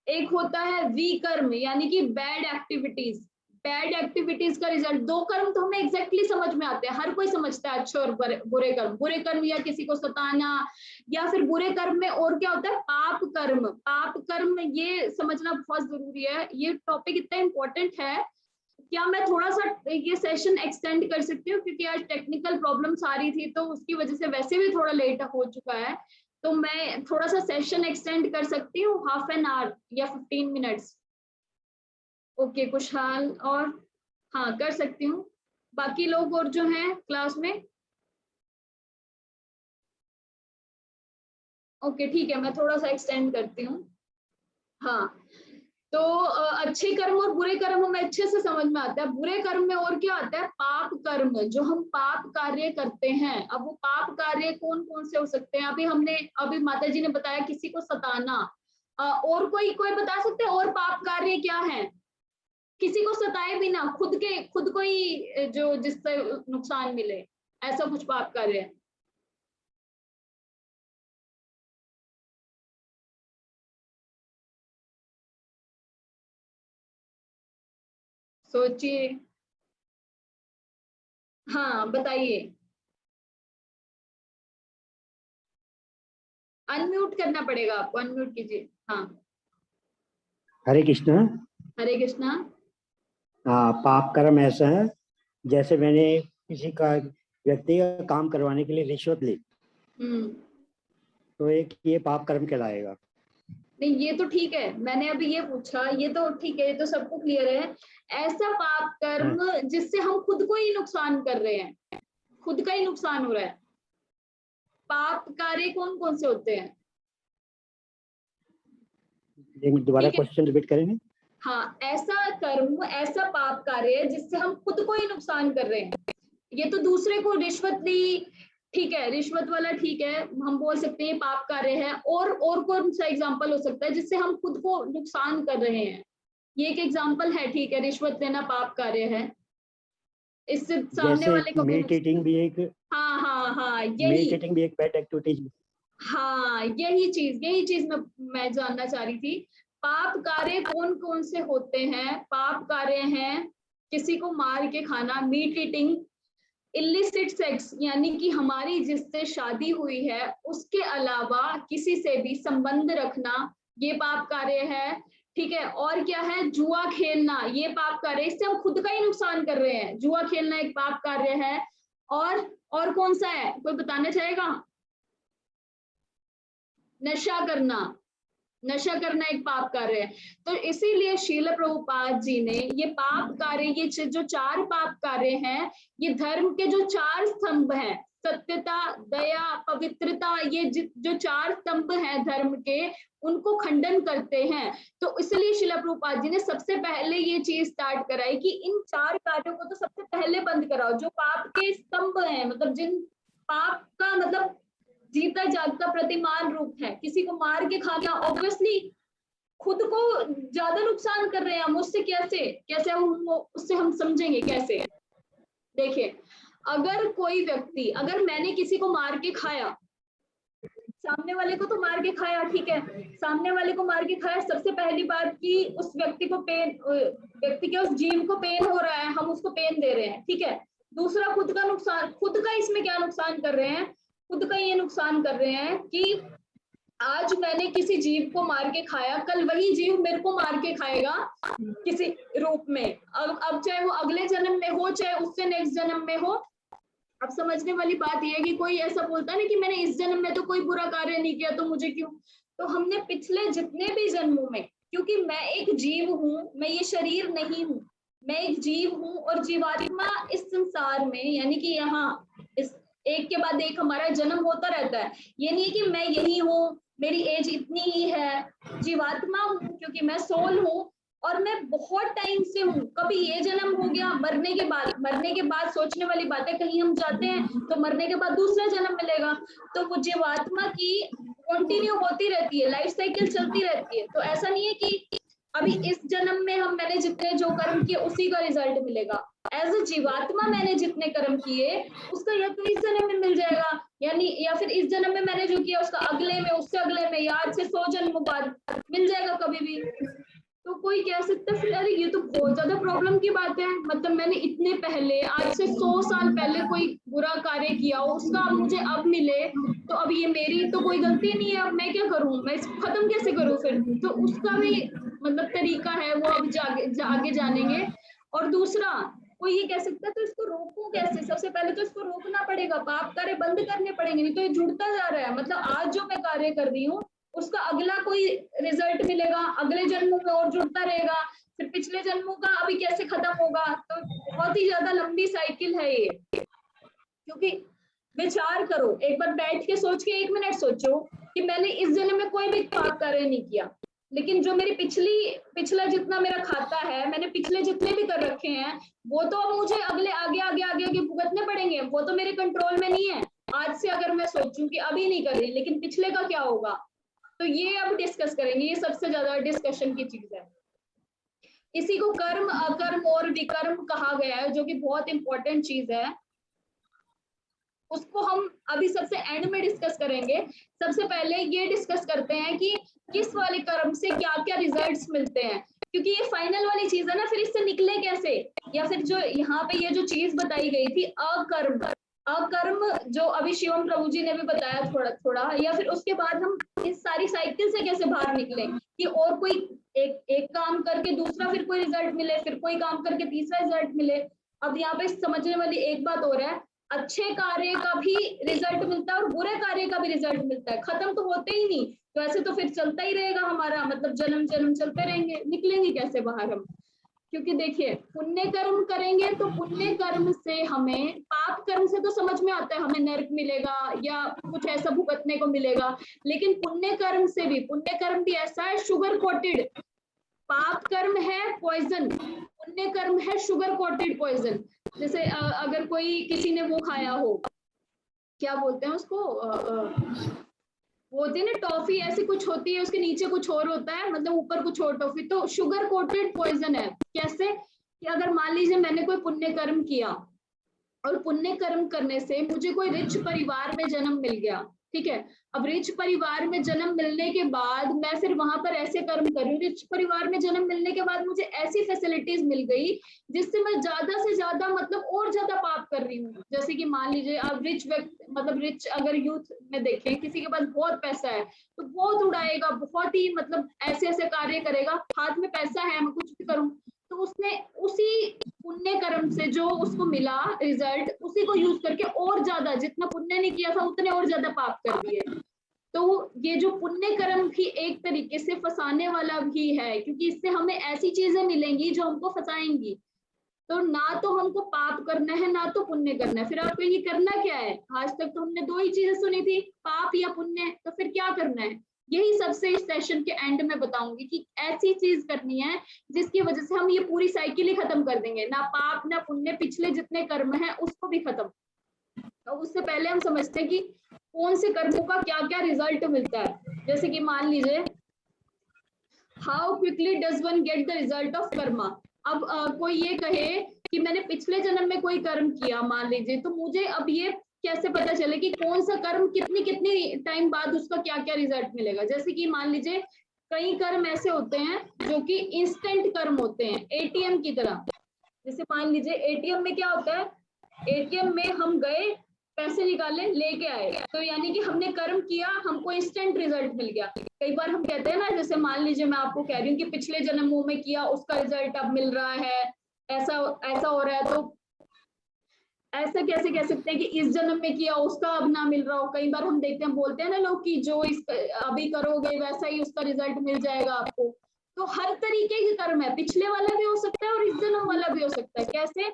एक होता है विकर्म यानी कि बैड एक्टिविटीज। बैड एक्टिविटीज का रिजल्ट, दो कर्म तो हमें एग्जैक्टली समझ में आते हैं, हर कोई समझता है अच्छे और बुरे कर्म। बुरे कर्म या किसी को सताना, या फिर बुरे कर्म में और क्या होता है? पाप कर्म। पाप कर्म ये समझना बहुत जरूरी है। ये टॉपिक इतना इंपॉर्टेंट है, क्या मैं थोड़ा सा ये सेशन एक्सटेंड कर सकती हूँ? क्योंकि आज टेक्निकल प्रॉब्लम्स आ रही थी, तो उसकी वजह से वैसे भी थोड़ा लेट हो चुका है, तो मैं थोड़ा सा सेशन एक्सटेंड कर सकती हूँ, हाफ एन आवर या 15 मिनट्स। ओके खुशहाल, और हाँ कर सकती हूँ। बाकी लोग और जो हैं क्लास में, ओके ठीक है, मैं थोड़ा सा एक्सटेंड करती हूँ। हाँ, तो अच्छे कर्म और बुरे कर्म हमें अच्छे से समझ में आता है। बुरे कर्म में और क्या आता है? पाप कर्म, जो हम पाप कार्य करते हैं। अब वो पाप कार्य कौन कौन से हो सकते हैं? अभी माता जी ने बताया किसी को सताना। और कोई बता सकते हैं और पाप कार्य क्या है? किसी को सताए बिना खुद को ही जो जिससे नुकसान मिले, ऐसा कुछ पाप कार्य है? सोचिए, हाँ बताइए। अनम्यूट करना पड़ेगा आपको, अनम्यूट कीजिए। हाँ हरे कृष्णा। हरे कृष्णा। हाँ, पाप कर्म ऐसा है जैसे मैंने किसी का व्यक्ति का काम करवाने के लिए रिश्वत ली, तो एक ये पाप कर्म कहलाएगा। नहीं, ये तो ठीक है, मैंने अभी ये पूछा, ये तो ठीक है, ये तो सबको क्लियर है। ऐसा पाप कर्म जिससे हम खुद को ही नुकसान कर रहे हैं, खुद का ही नुकसान हो रहा है। पाप कार्य कौन कौन से होते हैं? दोबारा क्वेश्चन रिपीट करेंगे? हाँ, ऐसा कर्म, ऐसा पाप कार्य जिससे हम खुद को ही नुकसान कर रहे हैं, ये तो दूसरे को रिश्वत दी, ठीक है, रिश्वत वाला ठीक है, हम बोल सकते हैं पाप कार्य है। और कौन सा एग्जाम्पल हो सकता है जिससे हम खुद को नुकसान कर रहे हैं? ये एक एग्जाम्पल है, ठीक है, रिश्वत लेना पाप कार्य है, इससे सामने वाले को मीट ईटिंग भी एक, हाँ हाँ हाँ, यही मीट ईटिंग भी एक बैड एक्टिविटी। हाँ, यही चीज मैं जानना चाह रही थी। पाप कार्य कौन कौन से होते हैं? पाप कार्य हैं किसी को मार के खाना, मीट ईटिंग, इलिसिट सेक्स यानी कि हमारी जिससे शादी हुई है उसके अलावा किसी से भी संबंध रखना, ये पाप कार्य है, ठीक है। और क्या है? जुआ खेलना, ये पाप कार्य, इससे हम खुद का ही नुकसान कर रहे हैं। जुआ खेलना एक पाप कार्य है। और कौन सा है, कोई बताना चाहेगा? नशा करना एक पाप कार्य है। तो इसीलिए श्रील प्रभुपाद जी ने ये पाप कार्य, ये जो 4 पाप कार्य हैं, ये धर्म के जो 4 स्तंभ हैं, सत्यता, दया, पवित्रता, ये जो 4 स्तंभ हैं धर्म के, उनको खंडन करते हैं। तो इसलिए श्रील प्रभुपाद जी ने सबसे पहले ये चीज स्टार्ट कराई कि इन 4 कार्यों को तो सबसे पहले बंद कराओ, जो पाप के स्तंभ हैं, मतलब जिन पाप का मतलब जीता जागता प्रतिमान रूप है। किसी को मार के खाना, ऑब्वियसली खुद को ज्यादा नुकसान कर रहे हैं हम उससे। कैसे उससे हम समझेंगे कैसे? देखिए, अगर कोई व्यक्ति, अगर मैंने किसी को मार के खाया, सामने वाले को तो मार के खाया, ठीक है, सामने वाले को मार के खाया, सबसे पहली बात कि उस व्यक्ति के उस जीव को पेन हो रहा है, हम उसको पेन दे रहे हैं, ठीक है। दूसरा, खुद का नुकसान, खुद का इसमें क्या नुकसान कर रहे हैं? खुद का ये नुकसान कर रहे हैं कि आज मैंने किसी जीव को मार के खाया, कल वही जीव मेरे को मार के खाएगा किसी रूप में। अब चाहे वो अगले जन्म में हो, चाहे उससे नेक्स्ट जन्म में हो। अब समझने वाली बात यह है कि कोई ऐसा बोलता है ना कि मैंने इस जन्म में तो कोई बुरा कार्य नहीं किया, तो मुझे क्यों? तो हमने पिछले जितने भी जन्मों में, क्योंकि मैं एक जीव हूँ, मैं ये शरीर नहीं हूँ, मैं एक जीव हूँ, और जीवात्मा इस संसार में, यानी कि यहाँ इस एक के बाद एक हमारा जन्म होता रहता है। ये नहीं कि मैं यही हूँ, मेरी एज इतनी ही है, जीवात्मा हूँ क्योंकि मैं सोल हूँ और मैं बहुत टाइम से हूँ। कभी ये जन्म हो गया, मरने के बाद सोचने वाली बात है, कहीं हम जाते हैं तो मरने के बाद दूसरा जन्म मिलेगा। तो वो जीवात्मा की कंटिन्यू होती रहती है, लाइफ साइकिल चलती रहती है। तो ऐसा नहीं है कि अभी इस जन्म में मैंने जितने जो कर्म किए उसी का रिजल्ट मिलेगा। एज अ जीवात्मा मैंने जितने कर्म किए उसका या तो इस जन्म में मिल जाएगा, यानी या फिर इस जन्म में मैंने जो किया उसका अगले में, उससे अगले में, या आज से 100 जन्म बाद मिल जाएगा कभी भी। तो कोई कह सकता है अरे ये तो बहुत ज्यादा प्रॉब्लम की बात है, मतलब मैंने इतने पहले, आज से 100 साल पहले कोई बुरा कार्य किया हो, उसका मुझे अब मिले, तो अब ये मेरी तो कोई गलती नहीं है, अब मैं क्या करूं, मैं इसको खत्म कैसे करूं फिर? तो उसका भी मतलब तरीका है, वो अब आगे जानेंगे। और दूसरा, कोई ये कह सकता है तो इसको रोकूं कैसे? सबसे पहले तो इसको रोकना पड़ेगा, पाप कार्य बंद करने पड़ेंगे, नहीं तो ये जुड़ता जा रहा है। मतलब आज जो मैं कार्य कर रही हूँ उसका अगला कोई रिजल्ट मिलेगा, अगले जन्मों में और जुड़ता रहेगा, फिर पिछले जन्मों का अभी कैसे खत्म होगा। तो बहुत ही ज्यादा लंबी साइकिल है ये। क्योंकि विचार करो, एक बार बैठ के सोच के 1 मिनट सोचो कि मैंने इस जन्म में कोई भी पाप कार्य नहीं किया, लेकिन जो मेरी पिछला जितना मेरा खाता है, मैंने पिछले जितने भी कर रखे हैं, वो तो अब मुझे आगे भुगतने पड़ेंगे, वो तो मेरे कंट्रोल में नहीं है। आज से अगर मैं सोचूं कि अभी नहीं कर रही, लेकिन पिछले का क्या होगा, तो ये अब डिस्कस करेंगे। ये सबसे ज्यादा डिस्कशन की चीज है। इसी को कर्म, अकर्म और विकर्म कहा गया है, जो कि बहुत इंपॉर्टेंट चीज है। उसको हम अभी सबसे एंड में डिस्कस करेंगे। सबसे पहले ये डिस्कस करते हैं कि किस वाले कर्म से क्या क्या रिजल्ट्स मिलते हैं, क्योंकि ये फाइनल वाली चीज है ना, फिर इससे निकले कैसे? या फिर जो यहाँ पे ये जो चीज बताई गई थी अकर्म, जो अभी शिवम प्रभु जी ने भी बताया थोड़ा, या फिर उसके बाद हम इस सारी साइकिल से कैसे बाहर निकले कि और कोई एक काम करके दूसरा फिर कोई रिजल्ट मिले, फिर कोई काम करके तीसरा रिजल्ट मिले। अब यहाँ पे समझने वाली एक बात और है, अच्छे कार्य का भी रिजल्ट मिलता है और बुरे कार्य का भी रिजल्ट मिलता है, खत्म तो होते ही नहीं। तो ऐसे तो फिर चलता ही रहेगा हमारा, मतलब जन्म चलते रहेंगे, निकलेंगे कैसे बाहर हम? क्योंकि देखिए, पुण्य कर्म करेंगे तो पुण्य कर्म से हमें, पाप कर्म से तो समझ में आता है हमें नरक मिलेगा या कुछ ऐसा भुगतने को मिलेगा, लेकिन पुण्य कर्म भी ऐसा है शुगर कोटेड। पाप कर्म है पॉइजन, पुण्य कर्म है शुगर कोटेड पॉइजन। जैसे अगर कोई किसी ने वो खाया हो, क्या बोलते हैं उसको, वो होती है ना टॉफी, ऐसी कुछ होती है, उसके नीचे कुछ और होता है, मतलब ऊपर कुछ और टॉफी, तो शुगर कोटेड पॉइजन है। कैसे कि अगर मान लीजिए मैंने कोई पुण्य कर्म किया और पुण्य कर्म करने से मुझे कोई रिच परिवार में जन्म मिल गया, ठीक है। अब रिच परिवार में जन्म मिलने के बाद मैं फिर वहां पर ऐसे कर्म कर रही हूँ, रिच परिवार में जन्म मिलने के बाद मुझे ऐसी फैसिलिटीज मिल गई जिससे मैं ज्यादा से ज्यादा मतलब और ज्यादा पाप कर रही हूँ। जैसे कि मान लीजिए आप रिच व्यक्ति, मतलब रिच अगर यूथ में देखें, किसी के पास बहुत पैसा है तो बहुत उड़ाएगा, बहुत ही मतलब ऐसे ऐसे कार्य करेगा, हाथ में पैसा है मैं कुछ भी करूँ, तो उसने उसी पुण्य कर्म से जो उसको मिला रिजल्ट, उसी को यूज करके और ज्यादा, जितना पुण्य नहीं किया था उतने और ज्यादा पाप कर दिए। तो ये जो पुण्य कर्म भी एक तरीके से फंसाने वाला भी है, क्योंकि इससे हमें ऐसी चीजें मिलेंगी जो हमको फंसाएंगी। तो ना तो हमको पाप करना है ना तो पुण्य करना है, फिर आप कहेंगे करना क्या है, आज तक तो हमने दो ही चीजें सुनी थी, पाप या पुण्य, तो फिर क्या करना है? यही सबसे इस सेशन के एंड में बताऊंगी कि ऐसी चीज करनी है जिसकी वजह से हम ये पूरी साइकिल ही खत्म कर देंगे, ना पाप ना पुण्य, पिछले जितने कर्म है उसको भी खत्म। तो उससे पहले हम समझते हैं कि कौन से कर्मों का क्या क्या रिजल्ट मिलता है। जैसे कि मान लीजिए how quickly does one get the result of Karma. अब कोई ये कहे कि मैंने पिछले जन्म में कोई कर्म किया मान लीजिए, तो मुझे अब ये कैसे पता चले कि कौन सा कर्म कितनी कितनी टाइम बाद उसका क्या क्या रिजल्ट मिलेगा। जैसे कि मान लीजिए कई कर्म ऐसे होते हैं जो कि इंस्टेंट कर्म होते हैं, एटीएम की तरह। जैसे मान लीजिए एटीएम में क्या होता है, एटीएम में हम गए, पैसे निकाले, लेके आए, तो यानी कि हमने कर्म किया, हमको इंस्टेंट रिजल्ट मिल गया। कई बार हम कहते हैं ना, जैसे मान लीजिए मैं आपको कह रही हूँ कि पिछले जन्मों में किया उसका रिजल्ट अब मिल रहा है, ऐसा ऐसा हो रहा है, तो ऐसा कैसे कह सकते हैं कि इस जन्म में किया उसका अब ना मिल रहा हो। कई बार हम देखते हैं, बोलते हैं ना लोग कि जो इस अभी करोगे वैसा ही उसका रिजल्ट मिल जाएगा आपको। तो हर तरीके के कर्म है, पिछले वाला भी हो सकता है और इस जन्म वाला भी हो सकता है। कैसे?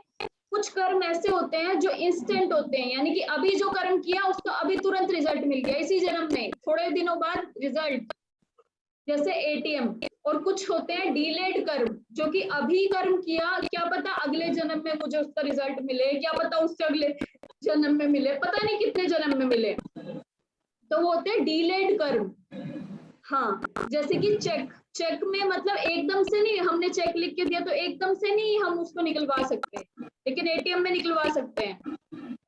कुछ कर्म ऐसे होते हैं जो इंस्टेंट होते हैं, यानी कि अभी जो कर्म किया उसका अभी तुरंत रिजल्ट मिल गया, इसी जन्म में थोड़े दिनों बाद रिजल्ट, जैसे एटीएम। और कुछ होते हैं डीलेड कर्म, जो कि अभी कर्म किया, क्या पता अगले जन्म में मुझे उसका रिजल्ट मिले, क्या पता उससे अगले जन्म में मिले, पता नहीं कितने जन्म में मिले, तो वो होते हैं डीलेड कर्म। हाँ, जैसे कि चेक, चेक में मतलब एकदम से नहीं, हमने चेक लिख के दिया तो एकदम से नहीं हम उसको निकलवा सकते, लेकिन एटीएम में निकलवा सकते हैं।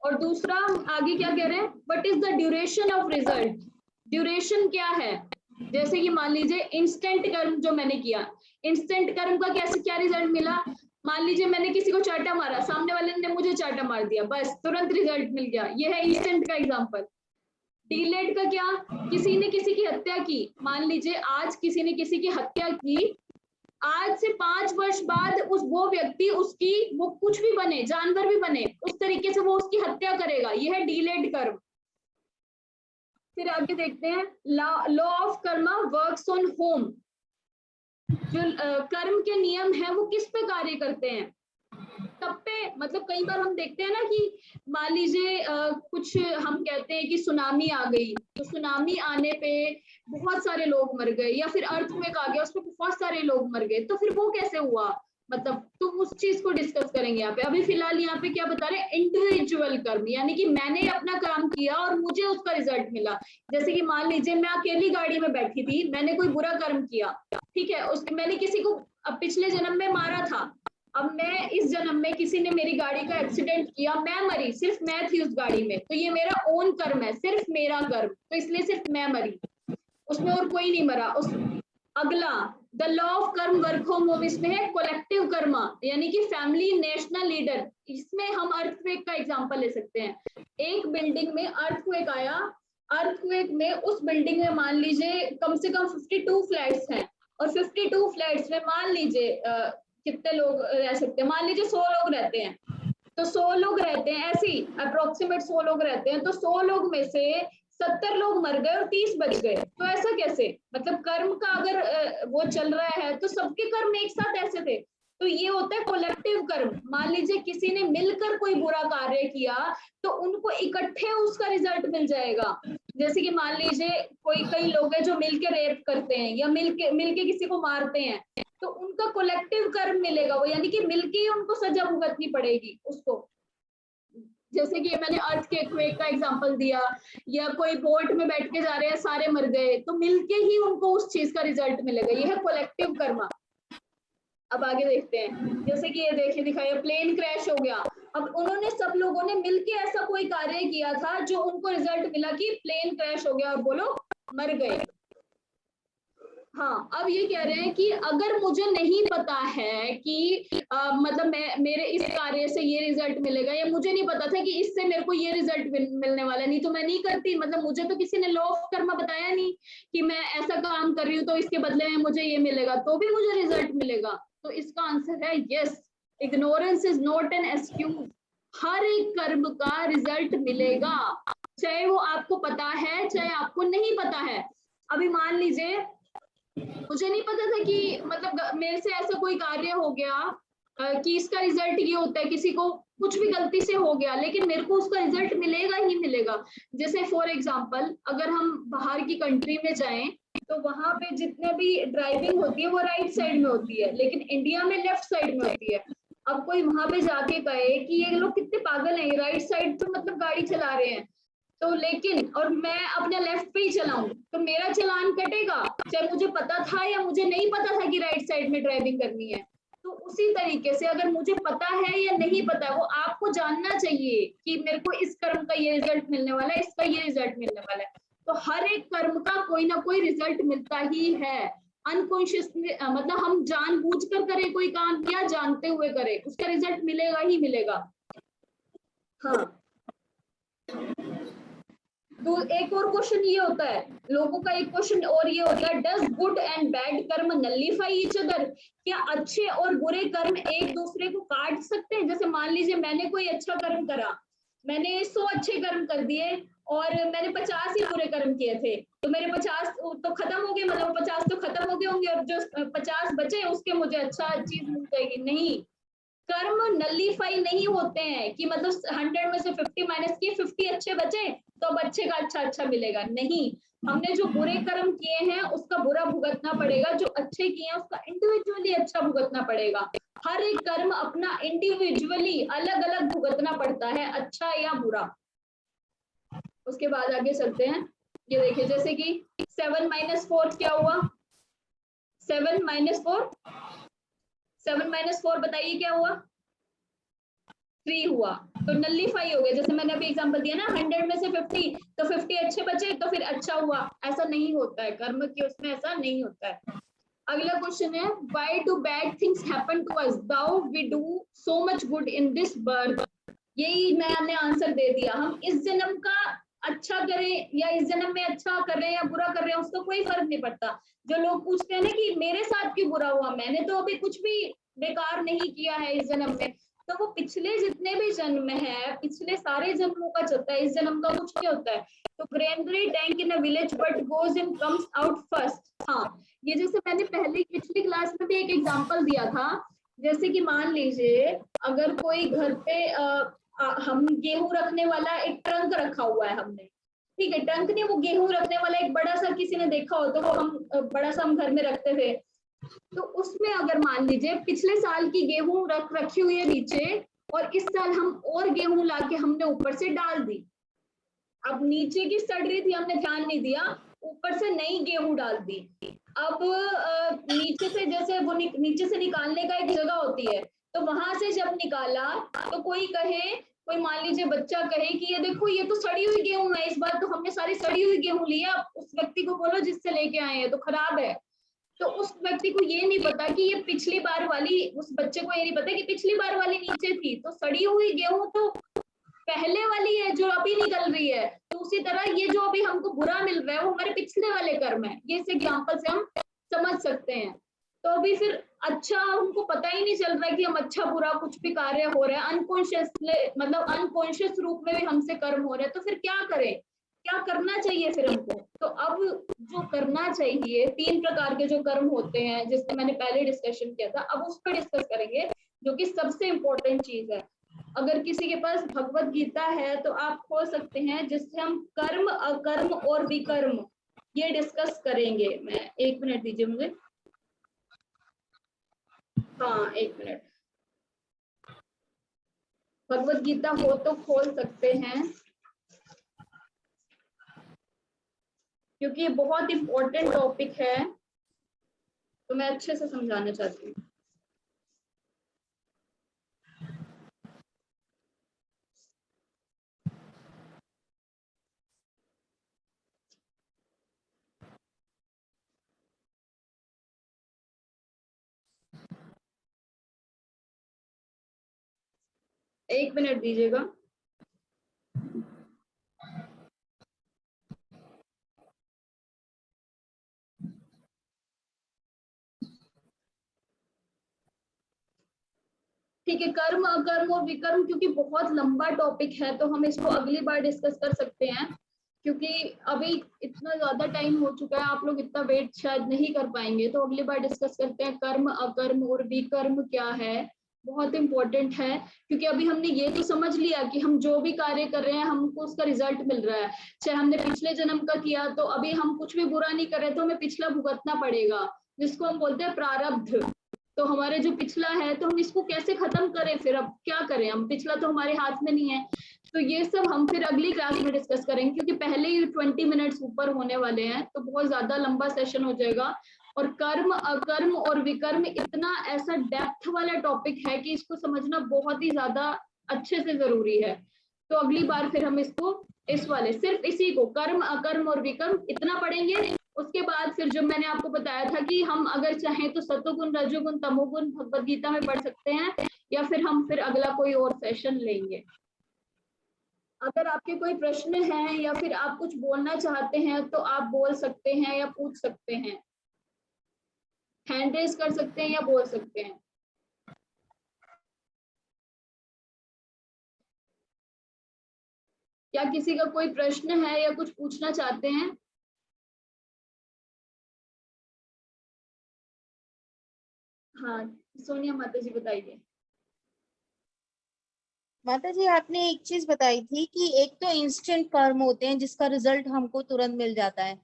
और दूसरा आगे क्या कह रहे हैं, what is the duration of result. Duration क्या है, जैसे कि मान लीजिए इंस्टेंट कर्म जो मैंने किया, इंस्टेंट कर्म का कैसे क्या रिजल्ट मिला, मान लीजिए मैंने किसी को चाटा मारा, सामने वाले ने मुझे चाटा मार दिया, बस तुरंत रिजल्ट मिल गया, यह है इंस्टेंट का एग्जांपल। डीलेड का क्या, किसी ने किसी की हत्या की, मान लीजिए आज किसी ने किसी की हत्या की, आज से 5 वर्ष बाद वो व्यक्ति उसकी, वो कुछ भी बने, जानवर भी बने, उस तरीके से वो उसकी हत्या करेगा, यह है डीलेड कर्म। फिर आगे देखते हैं law of Karma works on home. जो कर्म के नियम है वो किस पे कार्य करते हैं, तब पे। मतलब कई बार हम देखते हैं ना कि मान लीजिए कुछ हम कहते हैं कि सुनामी आ गई, तो सुनामी आने पे बहुत सारे लोग मर गए, या फिर अर्थक्वेक आ गया उसमें बहुत सारे लोग मर गए, तो फिर वो कैसे हुआ, मतलब तो उस चीज को डिस्कस करेंगे यहाँ पे। अभी फिलहाल यहाँ पे क्या बता रहे हैं, इंडिविजुअल कर्म, यानी कि मैंने अपना काम किया और मुझे उसका रिजल्ट मिला। जैसे कि मान लीजिए मैं अकेली गाड़ी में बैठी थी, मैंने कोई बुरा कर्म किया, ठीक है, मैंने किसी को पिछले जन्म में मारा था, अब मैं इस जन्म में किसी ने मेरी गाड़ी का एक्सीडेंट किया, मैं मरी, सिर्फ मैं थी उस गाड़ी में, तो ये मेरा ओन कर्म है, सिर्फ मेरा कर्म, तो इसलिए सिर्फ मैं मरी, उसमें और कोई नहीं मरा। उस अगला द लॉ ऑफ कर्म वर्क होम, इसमें है कोलेक्टिव कर्मा, यानी कि फैमिली नेशनल लीडर। इसमें हम अर्थक्वेक का एग्जांपल ले सकते हैं। एक बिल्डिंग में अर्थक्वेक आया, अर्थक्वेक में उस बिल्डिंग में मान लीजिए कम से कम 52 फ्लैट्स हैं, और 52 फ्लैट्स में मान लीजिए कितने लोग रह सकते हैं, मान लीजिए 100 लोग रहते हैं, तो 100 लोग रहते हैं, ऐसे ही अप्रोक्सीमेट 100 लोग रहते हैं, तो 100 लोग में से 70 लोग मर गए और 30 बच गए, तो ऐसा कैसे, मतलब कर्म का अगर वो चल रहा है तो सबके कर्म एक साथ ऐसे थे, तो ये होता है कोलेक्टिव कर्म। मान लीजिए किसी ने मिलकर कोई बुरा कार्य किया तो उनको इकट्ठे उसका रिजल्ट मिल जाएगा, जैसे कि मान लीजिए कई लोग हैं जो मिलके रेप करते हैं या मिलके किसी को मारते हैं, तो उनका कोलेक्टिव कर्म मिलेगा वो, यानी कि मिलके ही उनको सजा भुगतनी पड़ेगी उसको। जैसे कि मैंने अर्थ के क्वेक का एग्जांपल दिया, या कोई बोट में बैठ के जा रहे हैं सारे मर गए, तो मिलके ही उनको उस चीज का रिजल्ट मिलेगा, यह है कोलेक्टिव कर्मा। अब आगे देखते हैं, जैसे कि ये देखिए दिखाया प्लेन क्रैश हो गया, अब उन्होंने सब लोगों ने मिलके ऐसा कोई कार्य किया था जो उनको रिजल्ट मिला कि प्लेन क्रैश हो गया और बोलो मर गए। हाँ, अब ये कह रहे हैं कि अगर मुझे नहीं पता है कि मतलब मेरे इस कार्य से ये रिजल्ट मिलेगा, या मुझे नहीं पता था कि इससे मेरे को ये रिजल्ट मिलने वाला है, नहीं तो मैं नहीं करती, मतलब मुझे तो किसी ने लॉ ऑफ कर्मा बताया नहीं कि मैं ऐसा काम कर रही हूँ तो इसके बदले में मुझे ये मिलेगा, तो भी मुझे रिजल्ट मिलेगा। तो इसका आंसर है yes, ignorance is not an excuse. हर एक कर्म का रिजल्ट मिलेगा, चाहे वो आपको पता है चाहे आपको नहीं पता है। अभी मान लीजिए मुझे नहीं पता था कि मतलब मेरे से ऐसा कोई कार्य हो गया कि इसका रिजल्ट ये होता है, किसी को कुछ भी गलती से हो गया, लेकिन मेरे को उसका रिजल्ट मिलेगा ही मिलेगा। जैसे फॉर एग्जांपल अगर हम बाहर की कंट्री में जाएं तो वहां पे जितने भी ड्राइविंग होती है वो राइट साइड में होती है, लेकिन इंडिया में लेफ्ट साइड में होती है। अब कोई वहां पे जाके कहे कि ये लोग कितने पागल हैं, राइट साइड तो मतलब गाड़ी चला रहे हैं, तो लेकिन और मैं अपने लेफ्ट पे ही चलाऊं तो मेरा चालान कटेगा, चाहे मुझे पता था या मुझे नहीं पता था कि राइट साइड में ड्राइविंग करनी है। तो उसी तरीके से अगर मुझे पता है या नहीं पता है, वो आपको जानना चाहिए कि मेरे को इस कर्म का ये रिजल्ट मिलने वाला है, इसका ये रिजल्ट मिलने वाला है। तो हर एक कर्म का कोई ना कोई रिजल्ट मिलता ही है। अनकॉन्शियसली मतलब हम जानबूझकर करें कोई काम या जानते हुए करें, उसका रिजल्ट मिलेगा ही मिलेगा। हाँ, तो एक और क्वेश्चन ये होता है लोगों का, एक क्वेश्चन और ये होता है, डज गुड एंड बैड कर्म नलिफाई ईच अदर? क्या अच्छे और बुरे कर्म एक दूसरे को काट सकते हैं? जैसे मान लीजिए मैंने कोई अच्छा कर्म करा, मैंने 100 अच्छे कर्म कर दिए और मैंने 50 ही बुरे कर्म किए थे, तो मेरे 50 तो खत्म हो गए, मतलब 50 तो खत्म हो गए होंगे और जो 50 बचे उसके मुझे अच्छा चीज मिल जाएगी। नहीं, कर्म नलिफाई नहीं होते हैं कि मतलब 100 में से 50 माइनस किए 50 अच्छे बचे तो अब अच्छे का अच्छा मिलेगा। नहीं, हमने जो बुरे कर्म किए हैं उसका बुरा भुगतना पड़ेगा, जो अच्छे किए हैं उसका इंडिविजुअली अच्छा भुगतना पड़ेगा। हर एक कर्म अपना इंडिविजुअली अलग अलग भुगतना पड़ता है, अच्छा या बुरा। उसके बाद आगे चलते हैं, ये देखिए जैसे कि 7 - 4 क्या हुआ, 7 - 4 7 - 4 बताइए क्या हुआ, 3 हुआ, तो नलिफाई हो गया। जैसे मैंने अभी एग्जांपल दिया ना, 100 में से 50 तो 50 अच्छे बचे तो फिर अच्छा हुआ, ऐसा नहीं होता है कर्म की, उसमें ऐसा नहीं होता है। अगला क्वेश्चन है, why do bad things happen to us though we do so much good in this birth? यही मैंने आंसर दे दिया, हम इस जन्म का अच्छा करें या इस जन्म में अच्छा कर रहे हैं या बुरा कर रहे हैं उसका कोई फर्क नहीं पड़ता। जो लोग पूछते हैं ना कि मेरे साथ क्यों बुरा हुआ, मैंने तो अभी कुछ भी बेकार नहीं किया है इस जन्म में, तो वो पिछले जितने भी जन्म है, पिछले सारे जन्मों का चलता है, इस जन्म का कुछ नहीं होता है। तो granary tank in a village but goes in comes out first. हाँ, ये जैसे मैंने पिछली क्लास में भी एक एग्जांपल दिया था, जैसे कि मान लीजिए अगर कोई घर पे हम गेहूं रखने वाला एक ट्रंक रखा हुआ है हमने, ठीक है, ट्रंक नहीं, वो गेहूं रखने वाला एक बड़ा सा किसी ने देखा हो तो वो हम बड़ा सा हम घर में रखते थे, तो उसमें अगर मान लीजिए पिछले साल की गेहूं रखी हुई है नीचे और इस साल हम और गेहूं लाके हमने ऊपर से डाल दी, अब नीचे की सड़ रही थी हमने ध्यान नहीं दिया, ऊपर से नई गेहूं डाल दी। अब नीचे से जैसे वो नीचे से निकालने का एक जगह होती है, तो वहां से जब निकाला तो कोई मान लीजिए बच्चा कहे कि ये देखो ये तो सड़ी हुई गेहूं है, इस बार तो हमने सारी सड़ी हुई गेहूं ली है, उस व्यक्ति को बोलो जिससे लेके आए हैं तो खराब है। तो उस व्यक्ति को ये नहीं पता कि ये पिछली बार वाली, उस बच्चे को ये नहीं पता कि पिछली बार वाली नीचे थी, तो सड़ी हुई गेहूं तो पहले वाली है जो अभी निकल रही है। तो उसी तरह ये जो अभी हमको बुरा मिल रहा है वो हमारे पिछले वाले कर्म है, ये इस एग्जाम्पल से हम समझ सकते हैं। तो अभी फिर अच्छा हमको पता ही नहीं चल रहा है कि हम अच्छा बुरा कुछ भी कार्य हो रहा है, मतलब अनकॉन्शियस रूप में भी हमसे कर्म हो रहे हैं, तो फिर क्या करें, क्या करना चाहिए फिर हमको? तो अब जो करना चाहिए, 3 प्रकार के जो कर्म होते हैं जिससे मैंने पहले डिस्कशन किया था, अब उस पर डिस्कस करेंगे जो कि सबसे इंपॉर्टेंट चीज है। अगर किसी के पास भगवत गीता है तो आप खोल सकते हैं, जिससे हम कर्म, अकर्म और विकर्म ये डिस्कस करेंगे। मैं 1 मिनट दीजिए मुझे। हाँ 1 मिनट। भगवत गीता हो तो खोल सकते हैं, क्योंकि ये बहुत इंपॉर्टेंट टॉपिक है, तो मैं अच्छे से समझाना चाहती हूँ। एक मिनट दीजिएगा। ठीक है, कर्म, अकर्म और विकर्म क्योंकि बहुत लंबा टॉपिक है, तो हम इसको अगली बार डिस्कस कर सकते हैं, क्योंकि अभी इतना ज्यादा टाइम हो चुका है, आप लोग इतना वेट शायद नहीं कर पाएंगे, तो अगली बार डिस्कस करते हैं कर्म, अकर्म और विकर्म क्या है। बहुत इंपॉर्टेंट है, क्योंकि अभी हमने ये तो समझ लिया कि हम जो भी कार्य कर रहे हैं हमको उसका रिजल्ट मिल रहा है, चाहे हमने पिछले जन्म का किया, तो अभी हम कुछ भी बुरा नहीं कर रहे तो हमें पिछला भुगतना पड़ेगा, जिसको हम बोलते हैं प्रारब्ध। तो हमारे जो पिछला है, तो हम इसको कैसे खत्म करें, फिर अब क्या करें, हम पिछला तो हमारे हाथ में नहीं है। तो ये सब हम फिर अगली क्लास में डिस्कस करेंगे, क्योंकि पहले ही 20 मिनट्स ऊपर होने वाले हैं, तो बहुत ज्यादा लंबा सेशन हो जाएगा। और कर्म, अकर्म और विकर्म इतना ऐसा डेप्थ वाला टॉपिक है कि इसको समझना बहुत ही ज्यादा अच्छे से जरूरी है। तो अगली बार फिर हम इसको इस वाले सिर्फ इसी को कर्म, अकर्म और विकर्म इतना पढ़ेंगे। उसके बाद फिर जो मैंने आपको बताया था कि हम अगर चाहें तो सतोगुण, रजोगुण, तमोगुण भगवद गीता में पढ़ सकते हैं, या फिर हम फिर अगला कोई और सेशन लेंगे। अगर आपके कोई प्रश्न हैं या फिर आप कुछ बोलना चाहते हैं तो आप बोल सकते हैं या पूछ सकते हैं, हैंड रेज कर सकते हैं या बोल सकते हैं। क्या किसी का कोई प्रश्न है या कुछ पूछना चाहते हैं? हाँ सोनिया माता जी बताइए। माता जी आपने एक चीज बताई थी कि एक तो इंस्टेंट कर्म होते हैं जिसका रिजल्ट हमको तुरंत मिल जाता है,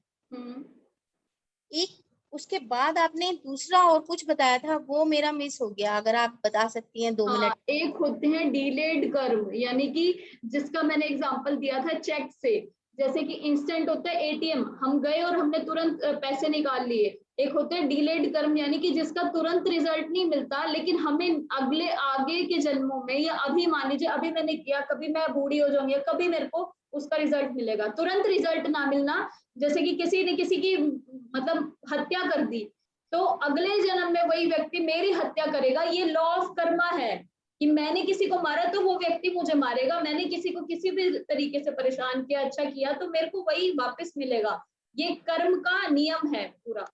एक उसके बाद आपने दूसरा और कुछ बताया था, वो मेरा मिस हो गया, अगर आप बता सकती हैं 2 मिनट। एक होते हैं डिलेड कर्म, यानी कि जिसका मैंने एग्जांपल दिया था चेक से, जैसे कि इंस्टेंट होता है एटीएम, हम गए और हमने तुरंत पैसे निकाल लिए। एक होते हैं डिलेड कर्म, यानी कि जिसका तुरंत रिजल्ट नहीं मिलता, लेकिन हमें अगले आगे के जन्मों में, या अभी मान लीजिए अभी मैंने किया, कभी मैं बूढ़ी हो जाऊंगी, कभी मेरे को उसका रिजल्ट मिलेगा। तुरंत रिजल्ट ना मिलना, जैसे कि किसी ने किसी की मतलब हत्या कर दी, तो अगले जन्म में वही व्यक्ति मेरी हत्या करेगा। ये लॉ ऑफ कर्मा है कि मैंने किसी को मारा तो वो व्यक्ति मुझे मारेगा, मैंने किसी को किसी भी तरीके से परेशान किया, अच्छा किया, तो मेरे को वही वापस मिलेगा। ये कर्म का नियम है पूरा।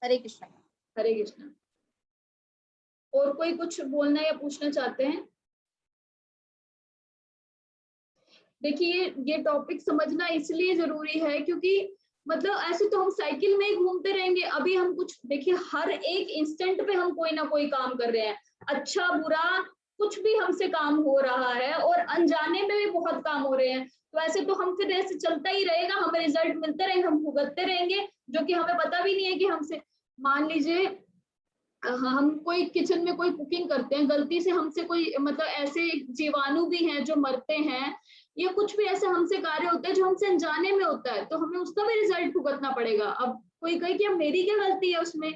हरे कृष्णा। हरे कृष्णा। और कोई कुछ बोलना या पूछना चाहते हैं? देखिए ये टॉपिक समझना इसलिए जरूरी है क्योंकि मतलब ऐसे तो हम साइकिल में ही घूमते रहेंगे। अभी हम कुछ देखिए, हर एक इंस्टेंट पे हम कोई ना कोई काम कर रहे हैं, अच्छा बुरा कुछ भी हमसे काम हो रहा है, और अनजाने में भी बहुत काम हो रहे हैं। तो ऐसे तो हम फिर ऐसे चलता ही रहेगा, हमें रिजल्ट मिलते रहेंगे, हम भुगतते रहेंगे, जो कि हमें पता भी नहीं है कि हमसे, मान लीजिए हम कोई किचन में कोई कुकिंग करते हैं, गलती से हमसे कोई मतलब ऐसे जीवाणु भी हैं जो मरते हैं, या कुछ भी ऐसे हमसे कार्य होते हैं जो हमसे अनजाने में होता है, तो हमें उसका भी रिजल्ट भुगतना पड़ेगा। अब कोई कहे कि अब मेरी क्या गलती है उसमें,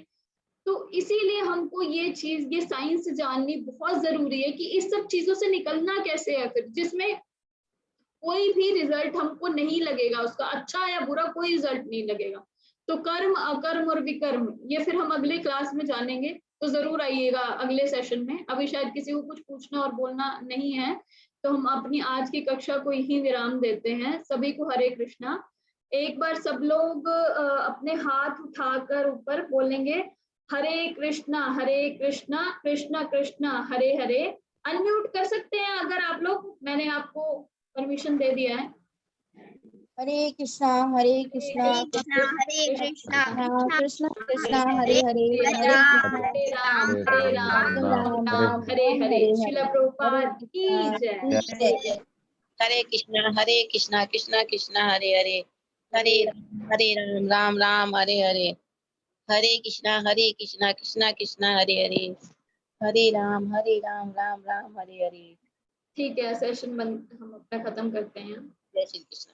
तो इसीलिए हमको ये चीज, ये साइंस जाननी बहुत जरूरी है कि इस सब चीजों से निकलना कैसे है, फिर जिसमें कोई भी रिजल्ट हमको नहीं लगेगा, उसका अच्छा या बुरा कोई रिजल्ट नहीं लगेगा। तो कर्म, अकर्म और विकर्म ये फिर हम अगले क्लास में जानेंगे, तो जरूर आइएगा अगले सेशन में। अभी शायद किसी को कुछ पूछना और बोलना नहीं है, तो हम अपनी आज की कक्षा को यही विराम देते हैं। सभी को हरे कृष्णा। एक बार सब लोग अपने हाथ उठाकर ऊपर बोलेंगे, हरे कृष्णा कृष्णा कृष्णा हरे हरे। अनम्यूट कर सकते हैं अगर आप लोग, मैंने आपको परमिशन दे दिया है। हरे कृष्णा कृष्णा हरे कृष्णा कृष्ण कृष्णा हरे हरे हरे राम हरे राम हरे राम राम राम राम हरे हरे हरे श्रील हरे प्रभुपाद की जय। जय। हरे कृष्णा कृष्णा कृष्णा हरे हरे हरे राम राम राम हरे हरे हरे कृष्णा कृष्णा कृष्णा हरे हरे राम राम राम हरे हरे। ठीक है, सेशन बंद हम अपना खत्म करते हैं। जय श्री कृष्ण।